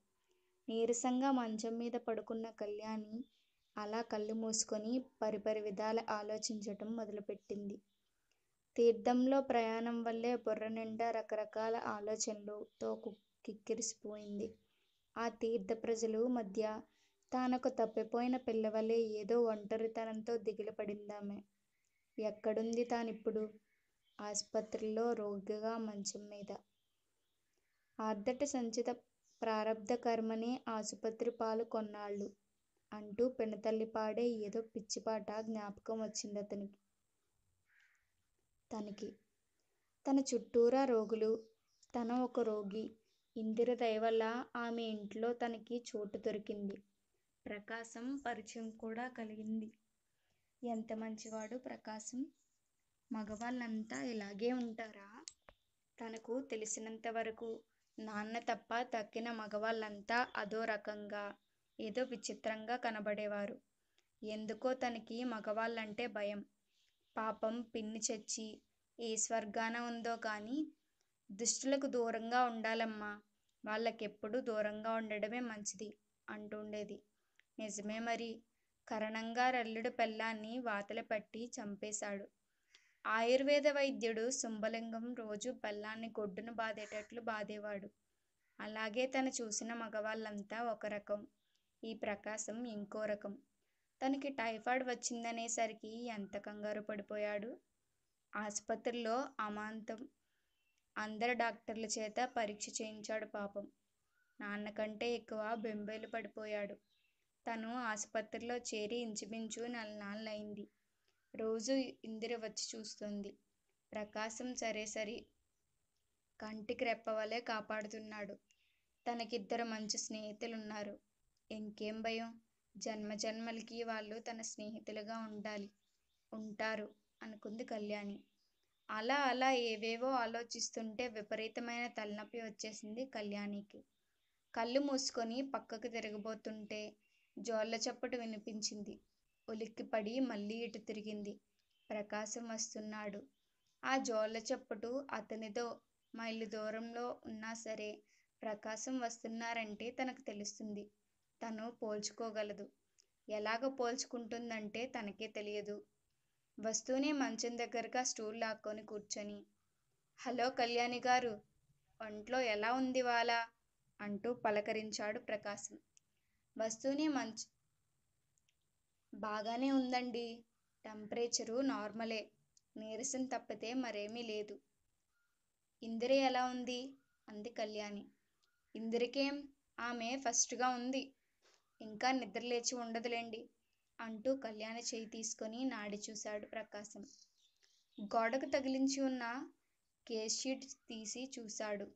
నీరసంగా మంచం మీద పడుకున్న కళ్యాణి అలా కళ్ళు మూసుకొని పరిపరి విధాల ఆలోచించటం మొదలుపెట్టింది. తీర్థంలో ప్రయాణం వల్లే బుర్ర నిండా రకరకాల ఆలోచనలతో కిక్కిరిసిపోయింది. ఆ తీర్థ ప్రజల మధ్య తానొక తప్పిపోయిన పిల్లవలే ఏదో ఒంటరితనంతో దిగులుపడిందామె. ఎక్కడుంది తానిప్పుడు? ఆసుపత్రిలో రోగిగా మంచం మీద. ఆర్ధట సంచిత ప్రారబ్ధ కర్మనే ఆసుపత్రి పాలు కొన్నాళ్ళు అంటూ పినతల్లి పాడే ఏదో పిచ్చిపాట జ్ఞాపకం వచ్చింది తనకి. తన చుట్టూరా రోగులు, తన ఒక రోగి. ఇందిర దయవల్ల ఆమె ఇంట్లో తనకి చోటు దొరికింది. ప్రకాశం పరిచయం కూడా కలిగింది. ఎంత మంచివాడు ప్రకాశం! మగవాళ్ళంతా ఇలాగే ఉంటారా? తనకు తెలిసినంతవరకు నాన్న తప్ప తక్కిన మగవాళ్ళంతా అదో రకంగా, ఏదో విచిత్రంగా కనబడేవారు. ఎందుకో తనకి మగవాళ్ళంటే భయం. పాపం పిన్ని చచ్చి ఏ స్వర్గాన ఉందో కానీ దుష్టులకు దూరంగా ఉండాలమ్మా, వాళ్ళకెప్పుడూ దూరంగా ఉండడమే మంచిది అంటుండేది. నిజమే మరి. కరణంగారు అల్లుడు పెళ్ళాన్ని వాతలు పట్టి చంపేశాడు. ఆయుర్వేద వైద్యుడు సుంభలింగం రోజూ పెళ్ళాన్ని గొడ్డును బాదేటట్లు బాదేవాడు. అలాగే తను చూసిన మగవాళ్ళంతా ఒక రకం, ఈ ప్రకాశం ఇంకో రకం. తనకి టైఫాయిడ్ వచ్చిందనేసరికి ఎంత కంగారు పడిపోయాడు. ఆసుపత్రిలో అమాంతం అందరి డాక్టర్ల చేత పరీక్ష చేయించాడు పాపం. నాన్నకంటే ఎక్కువ బెంబేలు పడిపోయాడు. తను ఆసుపత్రిలో చేరి ఇంచుమించు నెలనాళ్ళయింది. రోజూ ఇందిర వచ్చి చూస్తుంది. ప్రకాశం సరే కంటికి రెప్పవలే కాపాడుతున్నాడు. తనకిద్దరు మంచి స్నేహితులున్నారు. ఇంకేం భయం? జన్మజన్మలకి వాళ్ళు తన స్నేహితులుగా ఉంటారు అనుకుంది కళ్యాణి. అలా ఏవేవో ఆలోచిస్తుంటే విపరీతమైన తలనొప్పి వచ్చేసింది కళ్యాణికి. కళ్ళు మూసుకొని పక్కకు తిరగబోతుంటే జోళ్ళ చప్పుడు వినిపించింది. ఉలిక్కిపడి మళ్ళీ ఇటు తిరిగింది. ప్రకాశం వస్తున్నాడు. ఆ జోళ్ళ చప్పుడు అతనిదో మైలు దూరంలో ఉన్నా సరే ప్రకాశం వస్తున్నారంటే తనకు తెలుస్తుంది. తను పోల్చుకోగలదు. ఎలాగ పోల్చుకుంటుందంటే తనకే తెలియదు. వస్తూనే మంచం దగ్గరగా స్టూల్ లాక్కొని కూర్చొని, హలో కళ్యాణి గారు, ఒంట్లో ఎలా ఉందివాళ అంటూ పలకరించాడు ప్రకాశం. వస్తూనే బాగానే ఉందండి. టెంపరేచరు నార్మలే. నీరసం తప్పితే మరేమీ లేదు. ఇందిర ఎలా ఉంది అంది కళ్యాణి. ఇందిరకేం, ఆమె ఫస్ట్గా ఉంది. ఇంకా నిద్రలేచి ఉండదులేండి అంటూ కళ్యాణి చేయి తీసుకొని నాడి చూశాడు ప్రకాశం. గోడకు తగిలించి ఉన్న కేస్ షీట్ తీసి చూశాడు.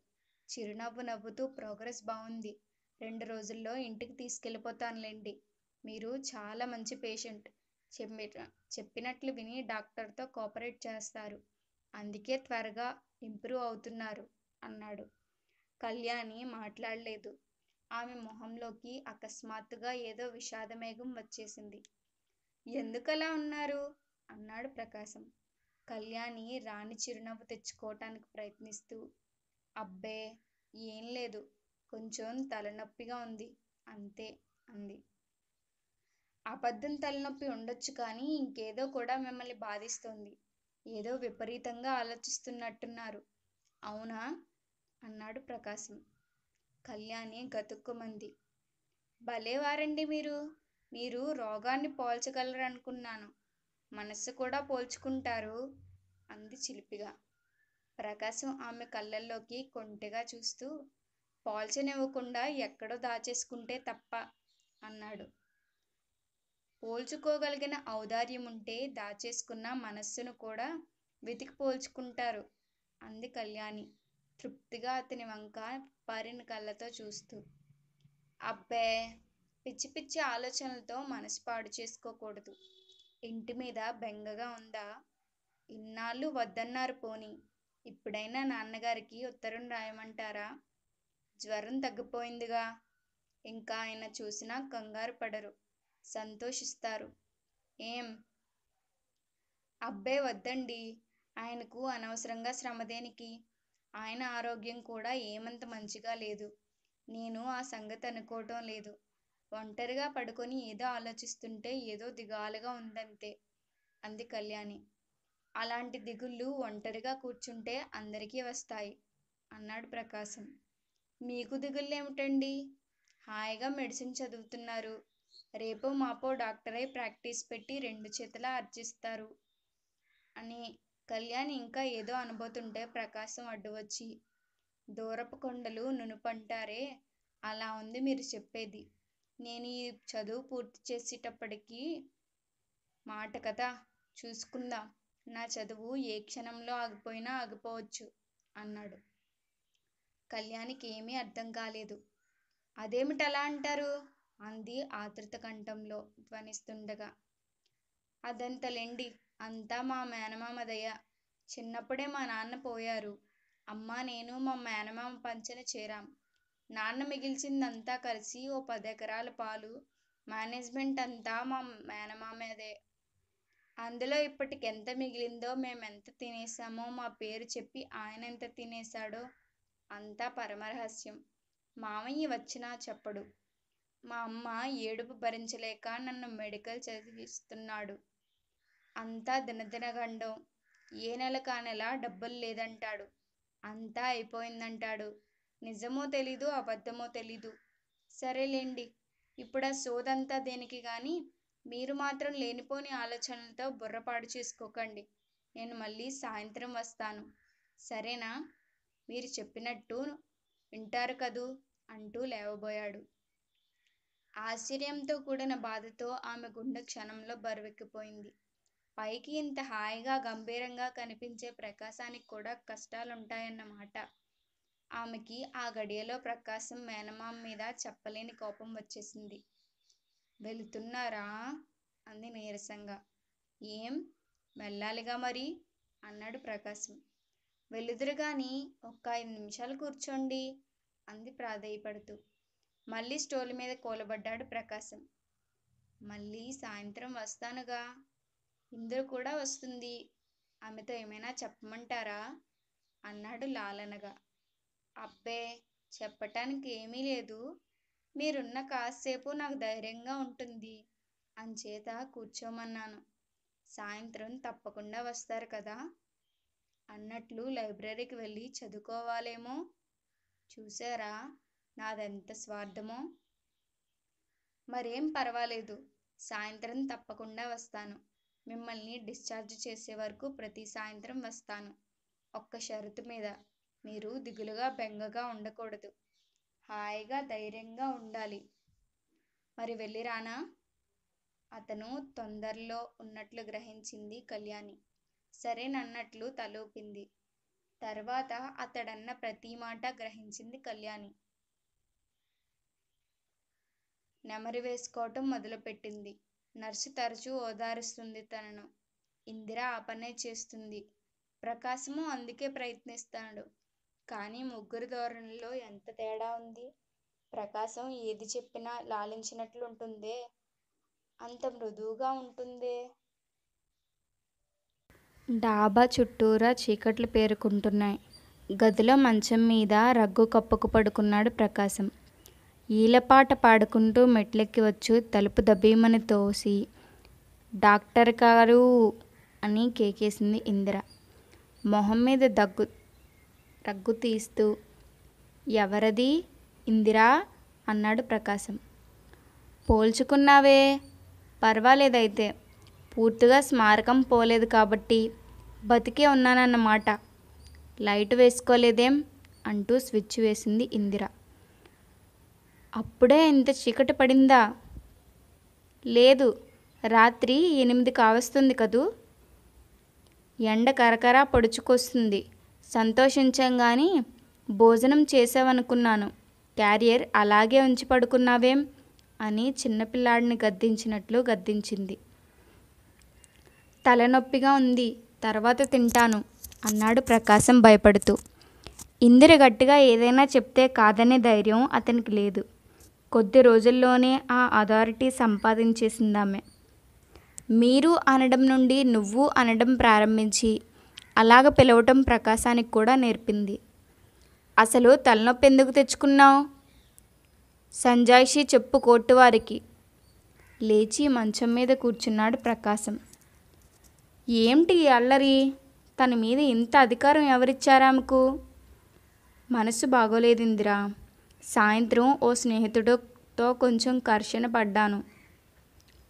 చిరునవ్వు నవ్వుతూ ప్రోగ్రెస్ బాగుంది. 2 రోజుల్లో ఇంటికి తీసుకెళ్ళిపోతానులేండి. మీరు చాలా మంచి పేషెంట్. చెప్పినట్లు విని డాక్టర్తో కోఆపరేట్ చేస్తారు. అందుకే త్వరగా ఇంప్రూవ్ అవుతున్నారు అన్నాడు. కళ్యాణి మాట్లాడలేదు. ఆమె మొహంలోకి అకస్మాత్తుగా ఏదో విషాదమేఘం వచ్చేసింది. ఎందుకలా ఉన్నారు అన్నాడు ప్రకాశం. కళ్యాణి రాణి చిరునవ్వు తెచ్చుకోవటానికి ప్రయత్నిస్తూ, అబ్బే ఏం లేదు, కొంచెం తలనొప్పిగా ఉంది అంతే అంది. అబద్ధం తలనొప్పి ఉండొచ్చు కానీ ఇంకేదో కూడా మిమ్మల్ని బాధిస్తోంది. ఏదో విపరీతంగా ఆలోచిస్తున్నట్టున్నారు. అవునా అన్నాడు ప్రకాశం. కళ్యాణి గతుక్కుమంది. భలేవారండి మీరు రోగాన్ని పోల్చగలరనుకున్నాను. మనస్సు కూడా పోల్చుకుంటారు అంది చిలిపిగా. ప్రకాశం ఆమె కళ్ళల్లోకి కొంటెగా చూస్తూ, పోల్చనివ్వకుండా ఎక్కడో దాచేసుకుంటే తప్ప అన్నాడు. పోల్చుకోగలిగిన ఔదార్యముంటే దాచేసుకున్న మనస్సును కూడా వెతికి పోల్చుకుంటారు అంది కళ్యాణి తృప్తిగా అతని వంక పారిన కళ్ళతో చూస్తూ. అబ్బే, పిచ్చి పిచ్చి ఆలోచనలతో మనసు పాడు చేసుకోకూడదు. ఇంటి మీద బెంగగా ఉందా? ఇన్నాళ్ళు వద్దన్నారు పోనీ, ఇప్పుడైనా నాన్నగారికి ఉత్తరం రాయమంటారా? జ్వరం తగ్గిపోయిందిగా. ఇంకా ఆయన చూసినా కంగారు పడరు, సంతోషిస్తారు. ఏం? అబ్బే వద్దండి. ఆయనకు అనవసరంగా శ్రమ దేనికి? ఆయన ఆరోగ్యం కూడా ఏమంత మంచిగా లేదు. నేను ఆ సంగతి అనుకోవటం లేదు. ఒంటరిగా పడుకొని ఏదో ఆలోచిస్తుంటే ఏదో దిగాలుగా ఉందంతే అంది కళ్యాణి. అలాంటి దిగుళ్ళు ఒంటరిగా కూర్చుంటే అందరికీ వస్తాయి అన్నాడు ప్రకాశం. మీకు దిగుళ్ళేమిటండి? హాయిగా మెడిసిన్ చదువుతున్నారు. రేపో మాపో డాక్టరై ప్రాక్టీస్ పెట్టి 2 చేతులా అర్జిస్తారు అని కళ్యాణి ఇంకా ఏదో అనబోతుంటే ప్రకాశం అడ్డువచ్చి, దూరపు కొండలు నునుపంటారే అలా ఉంది మీరు చెప్పేది. నేను ఈ చదువు పూర్తి చేసేటప్పటికి మాట కదా, చూసుకుందాం. నా చదువు ఏ క్షణంలో ఆగిపోయినా ఆగిపోవచ్చు అన్నాడు. కళ్యాణికి ఏమీ అర్థం కాలేదు. అదేమిటలా అంటారు అంది ఆతృత కంఠంలో ధ్వనిస్తుండగా. అదంతలేండి, అంతా మా మేనమామ దయ. చిన్నప్పుడే మా నాన్న పోయారు. అమ్మ నేను మా మేనమామ పంచన చేరాం. నాన్న మిగిల్చిందంతా కలిసి ఓ 10 ఎకరాల పాలు. మేనేజ్మెంట్ అంతా మా మేనమామదే. అందులో ఇప్పటికెంత మిగిలిందో, మేమెంత తినేశామో, మా పేరు చెప్పి ఆయనెంత తినేశాడో అంతా పరమరహస్యం. మామయ్య వచ్చినా చెప్పడు. మా అమ్మ ఏడుపు భరించలేక నన్ను మెడికల్ చదివిస్తున్నాడు. అంతా దినదినగండం. ఏ నెలకా నెల డబ్బులు లేదంటాడు. అంతా అయిపోయిందంటాడు. నిజమో తెలీదు, అబద్ధమో తెలీదు. సరేలేండి, ఇప్పుడా సోదంతా దేనికి గాని, మీరు మాత్రం లేనిపోని ఆలోచనలతో బుర్రపాడు చేసుకోకండి. నేను మళ్ళీ సాయంత్రం వస్తాను. సరేనా? మీరు చెప్పినట్టు వింటారు కదూ అంటూ లేవబోయాడు. ఆశ్చర్యంతో కూడిన బాధతో ఆమె గుండె క్షణంలో బరువెక్కిపోయింది. పైకి ఇంత హాయిగా గంభీరంగా కనిపించే ప్రకాశానికి కూడా కష్టాలుంటాయన్నమాట. ఆమెకి ఆ గడియలో ప్రకాశం మేనమామ మీద చెప్పలేని కోపం వచ్చేసింది. వెళుతున్నారా? అంది నీరసంగా. ఏం? వెళ్ళాలిగా మరి అన్నాడు ప్రకాశం. వెలుదురుగాని ఒక్క 5 నిమిషాలు కూర్చోండి అంది ప్రాధేయపడుతూ. మళ్ళీ స్టోలు మీద కూలబడ్డాడు ప్రకాశం. మళ్ళీ సాయంత్రం వస్తానుగా. ఇందులో కూడా వస్తుంది. ఆమెతో ఏమైనా చెప్పమంటారా? అన్నాడు లాలనగా. అబ్బే, చెప్పటానికి ఏమీ లేదు. మీరున్న కాసేపు నాకు ధైర్యంగా ఉంటుంది. అంచేత కూర్చోమన్నాను. సాయంత్రం తప్పకుండా వస్తారు కదా? అన్నట్లు లైబ్రరీకి వెళ్ళి చదువుకోవాలేమో. చూసారా నాదెంత స్వార్థమో. మరేం పర్వాలేదు. సాయంత్రం తప్పకుండా వస్తాను. మిమ్మల్ని డిశ్చార్జ్ చేసే వరకు ప్రతి సాయంత్రం వస్తాను. ఒక్క షరతు మీద. మీరు దిగులుగా బెంగగా ఉండకూడదు. హాయిగా ధైర్యంగా ఉండాలి. మరి వెళ్ళిరానా? అతను తొందరలో ఉన్నట్లు గ్రహించింది కళ్యాణి. సరేనన్నట్లు తలూపింది. తర్వాత అతడన్న ప్రతి మాట గ్రహించింది కళ్యాణి. నెమరు వేసుకోవటం మొదలుపెట్టింది. నర్సు తరచూ ఓదారుస్తుంది తనను. ఇందిర ఆ పనే చేస్తుంది. ప్రకాశము అందుకే ప్రయత్నిస్తాడు. కానీ ముగ్గురు ధోరణిలో ఎంత తేడా ఉంది. ప్రకాశం ఏది చెప్పినా లాలించినట్లుంటుందే, అంత మృదువుగా ఉంటుందే. డాబా చుట్టూరా చీకట్లు పేరుకుంటున్నాయి. గదిలో మంచం మీద రగ్గు కప్పుకు పడుకున్నాడు ప్రకాశం. ఈలపాట పాడుకుంటూ మెట్లెక్కి వచ్చు తలుపు దబీమని తోసి డాక్టర్ గారు అని కేకేసింది ఇందిర. మొహం మీద రగ్గు తీస్తూ ఎవరది ఇందిరా అన్నాడు ప్రకాశం. పోల్చుకున్నావే. పర్వాలేదైతే. పూర్తిగా స్మారకం పోలేదు కాబట్టి బతికే ఉన్నానన్నమాట. లైట్ వేసుకోలేదేం అంటూ స్విచ్ వేసింది ఇందిర. అప్పుడే ఇంత చీకటి పడిందా? లేదు, రాత్రి 8 కావస్తుంది కదూ. ఎండ కరకరా పొడుచుకొస్తుంది. సంతోషించంగాని భోజనం చేసావనుకున్నాను. క్యారియర్ అలాగే ఉంచి పడుకున్నావేం అని చిన్నపిల్లాడిని గద్దించినట్లు గద్దించింది. తలనొప్పిగా ఉంది, తర్వాత తింటాను అన్నాడు ప్రకాశం భయపడుతూ. ఇందిర గట్టిగా ఏదైనా చెప్తే కాదనే ధైర్యం అతనికి లేదు. కొద్ది రోజుల్లోనే ఆ అథారిటీ సంపాదించేసిందామె. మీరు అనడం నుండి నువ్వు అనడం ప్రారంభించి అలాగ పిలవటం ప్రకాశానికి కూడా నేర్పింది. అసలు తలనొప్పి ఎందుకు తెచ్చుకున్నావు? సంజాయిషి చెప్పు కోర్టువారికి. లేచి మంచం మీద కూర్చున్నాడు ప్రకాశం. ఏమిటి అల్లరి? తన మీద ఇంత అధికారం ఎవరిచ్చారామెకు? మనసు బాగోలేదిందిరా. సాయంత్రం ఓ స్నేహితుడితో కొంచెం ఘర్షణ పడ్డాను.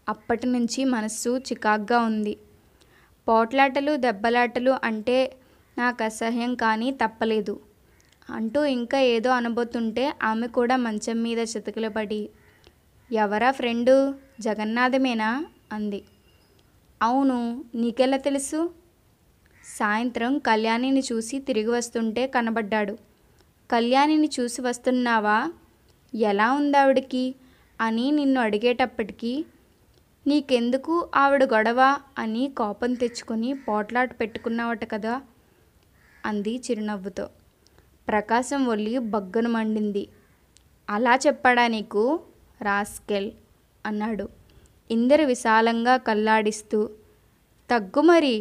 అప్పటి నుంచి మనస్సు చికాగ్గా ఉంది. పోట్లాటలు దెబ్బలాటలు అంటే నాకు అసహ్యం కానీ తప్పలేదు అంటూ ఇంకా ఏదో అనబోతుంటే ఆమె కూడా మంచం మీద చితకలపడి ఎవరా ఫ్రెండు? జగన్నాథమేనా అంది. అవును, నీకెలా తెలుసు? సాయంత్రం కళ్యాణిని చూసి తిరిగి వస్తుంటే కనబడ్డాడు. కళ్యాణిని చూసి వస్తున్నావా? ఎలా ఉందావిడికి అని నిన్ను అడిగేటప్పటికీ నీకెందుకు ఆవిడ గొడవ అని కోపం తెచ్చుకొని పోట్లాట పెట్టుకున్నావట కదా అంది చిరునవ్వుతో. ప్రకాశం ఒళ్ళి బగ్గను మండింది. అలా చెప్పాడా నీకు? రాస్కెల్ అన్నాడు ఇందిర విశాలంగా కళ్ళాడిస్తూ. తగ్గు మరి,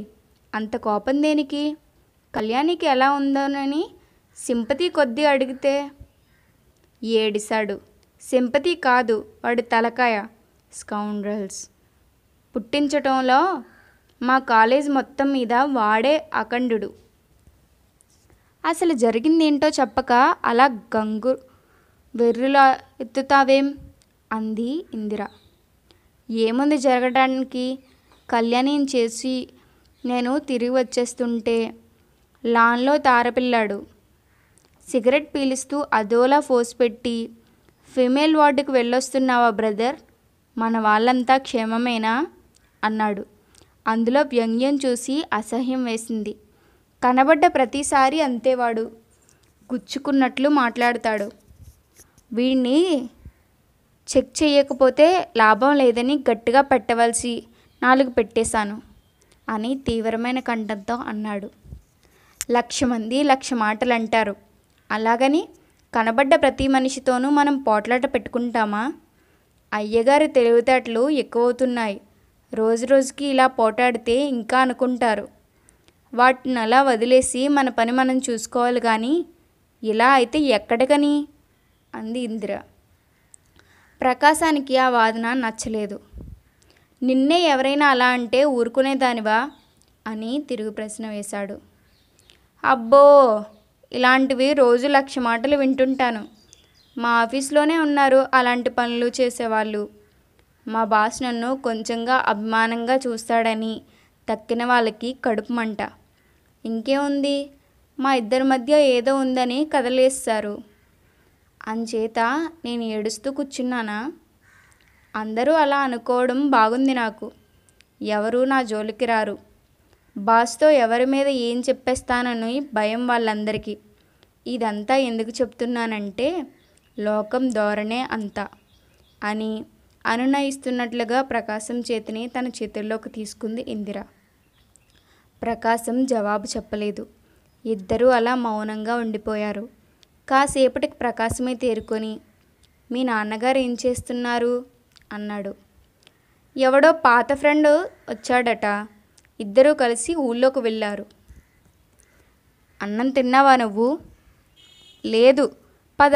అంత కోపం దేనికి? కళ్యాణికి ఎలా ఉందోనని సింపతి కొద్దీ అడిగితే ఏడిశాడు. సింపతి కాదు, వాడి తలకాయ. స్కౌండ్రల్స్ పుట్టించటంలో మా కాలేజ్ మొత్తం మీద వాడే అఖండుడు. అసలు జరిగిందేంటో చెప్పక అలా గంగు వెర్రులా ఎత్తుతావేం? అంది ఇందిర. ఏముంది జరగడానికి? కళ్యాణిని చేసి నేను తిరిగి వచ్చేస్తుంటే లాన్లో తారపిల్లాడు. సిగరెట్ పీలుస్తూ అదోలా ఫోర్స్ పెట్టి, ఫిమేల్ వార్డుకు వెళ్ళొస్తున్నావా బ్రదర్? మన వాళ్ళంతా క్షేమమేనా అన్నాడు. అందులో వ్యంగ్యం చూసి అసహ్యం వేసింది. కనబడ్డ ప్రతిసారి అంతేవాడు, గుచ్చుకున్నట్లు మాట్లాడతాడు. వీడిని చెక్ చేయకపోతే లాభం లేదని గట్టిగా పెట్టవలసి 4 పెట్టేశాను అని తీవ్రమైన కంఠంతో అన్నాడు. 1,00,000 మంది 1,00,000 మాటలు అంటారు. అలాగని కనబడ్డ ప్రతి మనిషితోనూ మనం పోట్లాట పెట్టుకుంటామా? అయ్యగారి తెలివితేటలు ఎక్కువవుతున్నాయి. రోజు రోజుకి ఇలా పోటాడితే ఇంకా అనుకుంటారు. వాటిని అలా వదిలేసి మన పని మనం చూసుకోవాలి కానీ ఇలా అయితే ఎక్కడికని? అంది ఇందిర. ప్రకాశానికి ఆ వాదన నచ్చలేదు. నిన్నే ఎవరైనా అలా అంటే ఊరుకునేదానివా అని తిరుగు ప్రశ్న వేశాడు. అబ్బో, ఇలాంటివి రోజు 1,00,000 మాటలు వింటుంటాను. మా ఆఫీస్లోనే ఉన్నారు అలాంటి పనులు చేసేవాళ్ళు. మా బాస్ నన్ను కొంచెంగా అభిమానంగా చూస్తాడని తక్కిన వాళ్ళకి కడుపు మంట. ఇంకేముంది, మా ఇద్దరి మధ్య ఏదో ఉందని కదలేస్తారు. అంచేత నేను ఏడుస్తూ కూర్చున్నానా? అందరూ అలా అనుకోవడం బాగుంది నాకు. ఎవరూ నా జోలికి రారు. బాస్తో ఎవరి మీద ఏం చెప్పేస్తానని భయం వాళ్ళందరికీ. ఇదంతా ఎందుకు చెప్తున్నానంటే లోకం ధోరణే అంతా అని అనునయిస్తున్నట్లుగా ప్రకాశం చేతిని తన చేతుల్లోకి తీసుకుంది ఇందిర. ప్రకాశం జవాబు చెప్పలేదు. ఇద్దరూ అలా మౌనంగా ఉండిపోయారు. కాసేపటికి ప్రకాశమే తేరుకొని, మీ నాన్నగారు ఏం చేస్తున్నారు అన్నాడు. ఎవడో పాత ఫ్రెండ్ వచ్చాడట. ఇద్దరూ కలిసి ఊళ్ళోకి వెళ్ళారు. అన్నం తిన్నావా నువ్వు? లేదు. పద,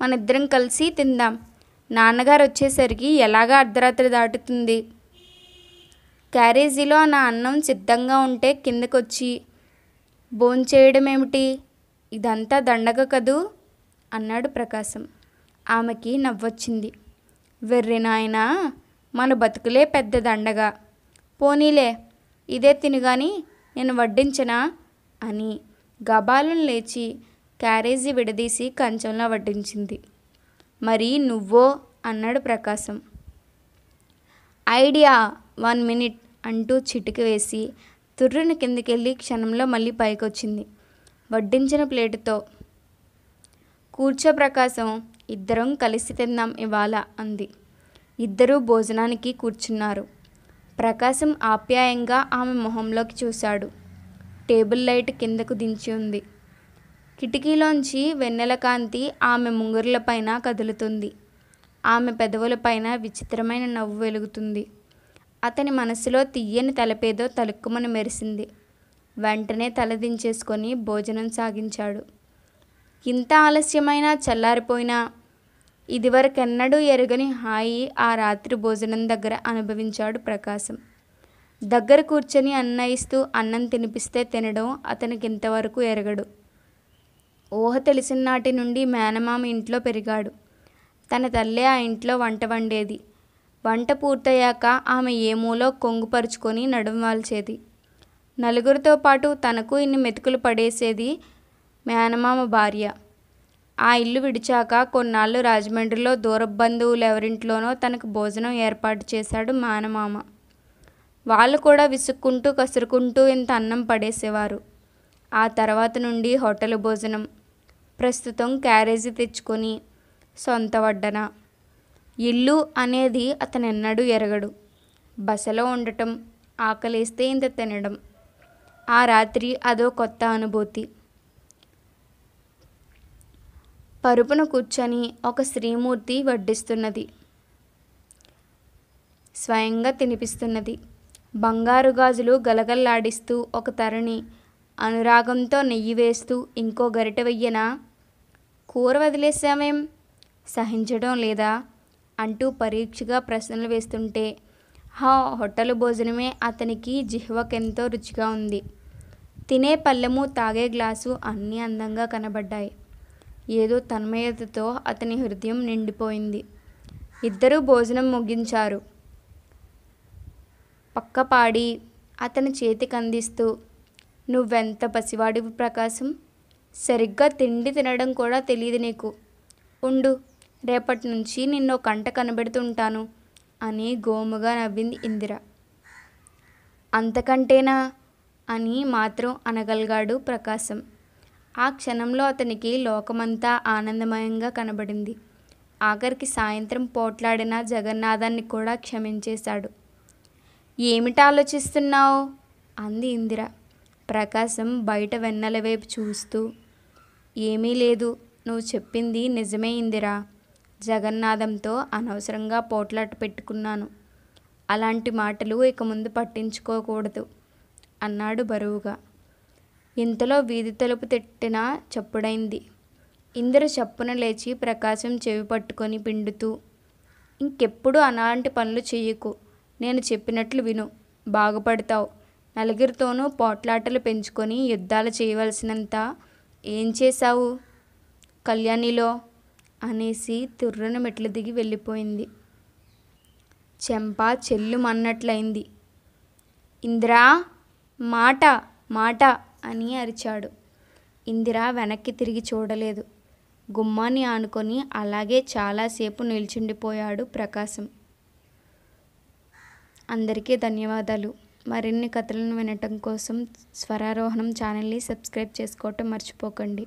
మన ఇద్దరం కలిసి తిందాం. నాన్నగారు వచ్చేసరికి ఎలాగా అర్ధరాత్రి దాటుతుంది. క్యారేజీలో నా అన్నం సిద్ధంగా ఉంటే కిందకొచ్చి భోంచేయడం ఏమిటి? ఇదంతా దండగ కదూ అన్నాడు ప్రకాశం. ఆమెకి నవ్వొచ్చింది. వెర్రి నాయనా, మన బతుకులే పెద్ద దండగా. పోనీలే, ఇదే తినుగాని నేను వడ్డించనా అని గబాలను లేచి క్యారేజీ విడదీసి కంచంలో వడ్డించింది. మరి నువ్వో అన్నాడు ప్రకాశం. ఐడియా, 1 minute అంటూ చిటికి వేసి తుర్రుని కిందకెళ్ళి క్షణంలో మళ్ళీ పైకొచ్చింది వడ్డించిన ప్లేటుతో. కూర్చో ప్రకాశం, ఇద్దరం కలిసి తిందాం ఇవాళ అంది. ఇద్దరూ భోజనానికి కూర్చున్నారు. ప్రకాశం ఆప్యాయంగా ఆమె మొహంలోకి చూశాడు. టేబుల్ లైట్ కిందకు దించి ఉంది. కిటికీలోంచి వెన్నెల కాంతి ఆమె ముంగురులపైన కదులుతుంది. ఆమె పెదవులపైన విచిత్రమైన నవ్వు వెలుగుతుంది. అతని మనసులో తీయని తలపేదో తలుక్కుమని మెరిసింది. వెంటనే తలదించేసుకొని భోజనం సాగించాడు. ఇంత ఆలస్యమైనా చల్లారిపోయినా ఇదివరకెన్నడూ ఎరగని హాయి ఆ రాత్రి భోజనం దగ్గర అనుభవించాడు ప్రకాశం. దగ్గర కూర్చొని అన్నయిస్తూ అన్నం తినిపిస్తే తినడం అతనికి ఇంతవరకు ఎరగడు. ఊహ తెలిసిన నాటి నుండి మేనమామ ఇంట్లో పెరిగాడు. తన తల్లే ఆ ఇంట్లో వంట వండేది. వంట పూర్తయ్యాక ఆమె ఏ మూలో కొంగుపరుచుకొని నడుం వాల్చేది. నలుగురితో పాటు తనకు ఇన్ని మెతుకులు పడేసేది మేనమామ భార్య. ఆ ఇల్లు విడిచాక కొన్నాళ్ళు రాజమండ్రిలో దూరపు బంధువులు ఎవరింట్లోనో తనకు భోజనం ఏర్పాటు చేశాడు మేనమామ. వాళ్ళు కూడా విసుక్కుంటూ కసురుకుంటూ ఇంత అన్నం పడేసేవారు. ఆ తర్వాత నుండి హోటల్ భోజనం. ప్రస్తుతం క్యారేజీ తెచ్చుకొని సొంత వడ్డన. ఇల్లు అనేది అతనెన్నడూ ఎరగడు. బసలో ఉండటం, ఆకలేస్తే ఇంత తినడం. ఆ రాత్రి అదో కొత్త అనుభూతి. పరుపున కూర్చొని ఒక స్త్రీమూర్తి వడ్డిస్తున్నది. స్వయంగా తినిపిస్తున్నది. బంగారు గాజులు గలగల్లాడిస్తూ ఒక తరణి అనురాగంతో నెయ్యి వేస్తూ ఇంకో గరిటె వెయ్యనా? కూర వదిలేసావేం? సహించడం లేదా? అంటూ పరీక్షగా ప్రశ్నలు వేస్తుంటే హోటల్ భోజనమే అతనికి జిహ్వకెంతో రుచిగా ఉంది. తినే పళ్ళెము, తాగే గ్లాసు అన్నీ అందంగా కనబడ్డాయి. ఏదో తన్మయతతో అతని హృదయం నిండిపోయింది. ఇద్దరూ భోజనం ముగించారు. పక్కపాడి అతని చేతికందిస్తూ, నువ్వెంత పసివాడివి ప్రకాశం. సరిగ్గా తిండి తినడం కూడా తెలీదు నీకు. ఉండు, రేపటి నుంచి నిన్నో కంట కనబెడుతుంటాను అని గోముగా నవ్వింది ఇందిర. అంతకంటేనా అని మాత్రం అనగలిగాడు ప్రకాశం. ఆ క్షణంలో అతనికి లోకమంతా ఆనందమయంగా కనబడింది. ఆఖరికి సాయంత్రం పోట్లాడిన జగన్నాథాన్ని కూడా క్షమించేశాడు. ఏమిటాలోచిస్తున్నావు? అంది ఇందిర. ప్రకాశం బయట వెన్నెల వైపు చూస్తూ, ఏమీ లేదు, నువ్వు చెప్పింది నిజమే ఇందిరా. జగన్నాథంతో అనవసరంగా పోట్లాట పెట్టుకున్నాను. అలాంటి మాటలు ఇక ముందు పట్టించుకోకూడదు అన్నాడు బరువుగా. ఇంతలో వీధి తలుపు తట్టిన చప్పుడైంది. ఇందిర చప్పున లేచి ప్రకాశం చెవి పట్టుకొని పిండుతూ, ఇంకెప్పుడు అలాంటి పనులు చెయ్యకు. నేను చెప్పినట్లు విను, బాగుపడతావు. నలుగురితోనూ పోట్లాటలు పెంచుకొని యుద్ధాలు చేయవలసినంత ఏం చేశావు కళ్యాణిలో అనేసి తుర్రున మెట్లు దిగి వెళ్ళిపోయింది. చెంప చెల్లుమన్నట్లయింది. ఇందిరా, మాట మాట అని అరిచాడు. ఇందిర వెనక్కి తిరిగి చూడలేదు. గుమ్మాన్ని ఆనుకొని అలాగే చాలాసేపు నిల్చుండిపోయాడు ప్రకాశం. అందరికీ ధన్యవాదాలు. మరిన్ని కథలను వినటం కోసం స్వరారోహణం ఛానల్ని సబ్స్క్రైబ్ చేసుకోవటం మర్చిపోకండి.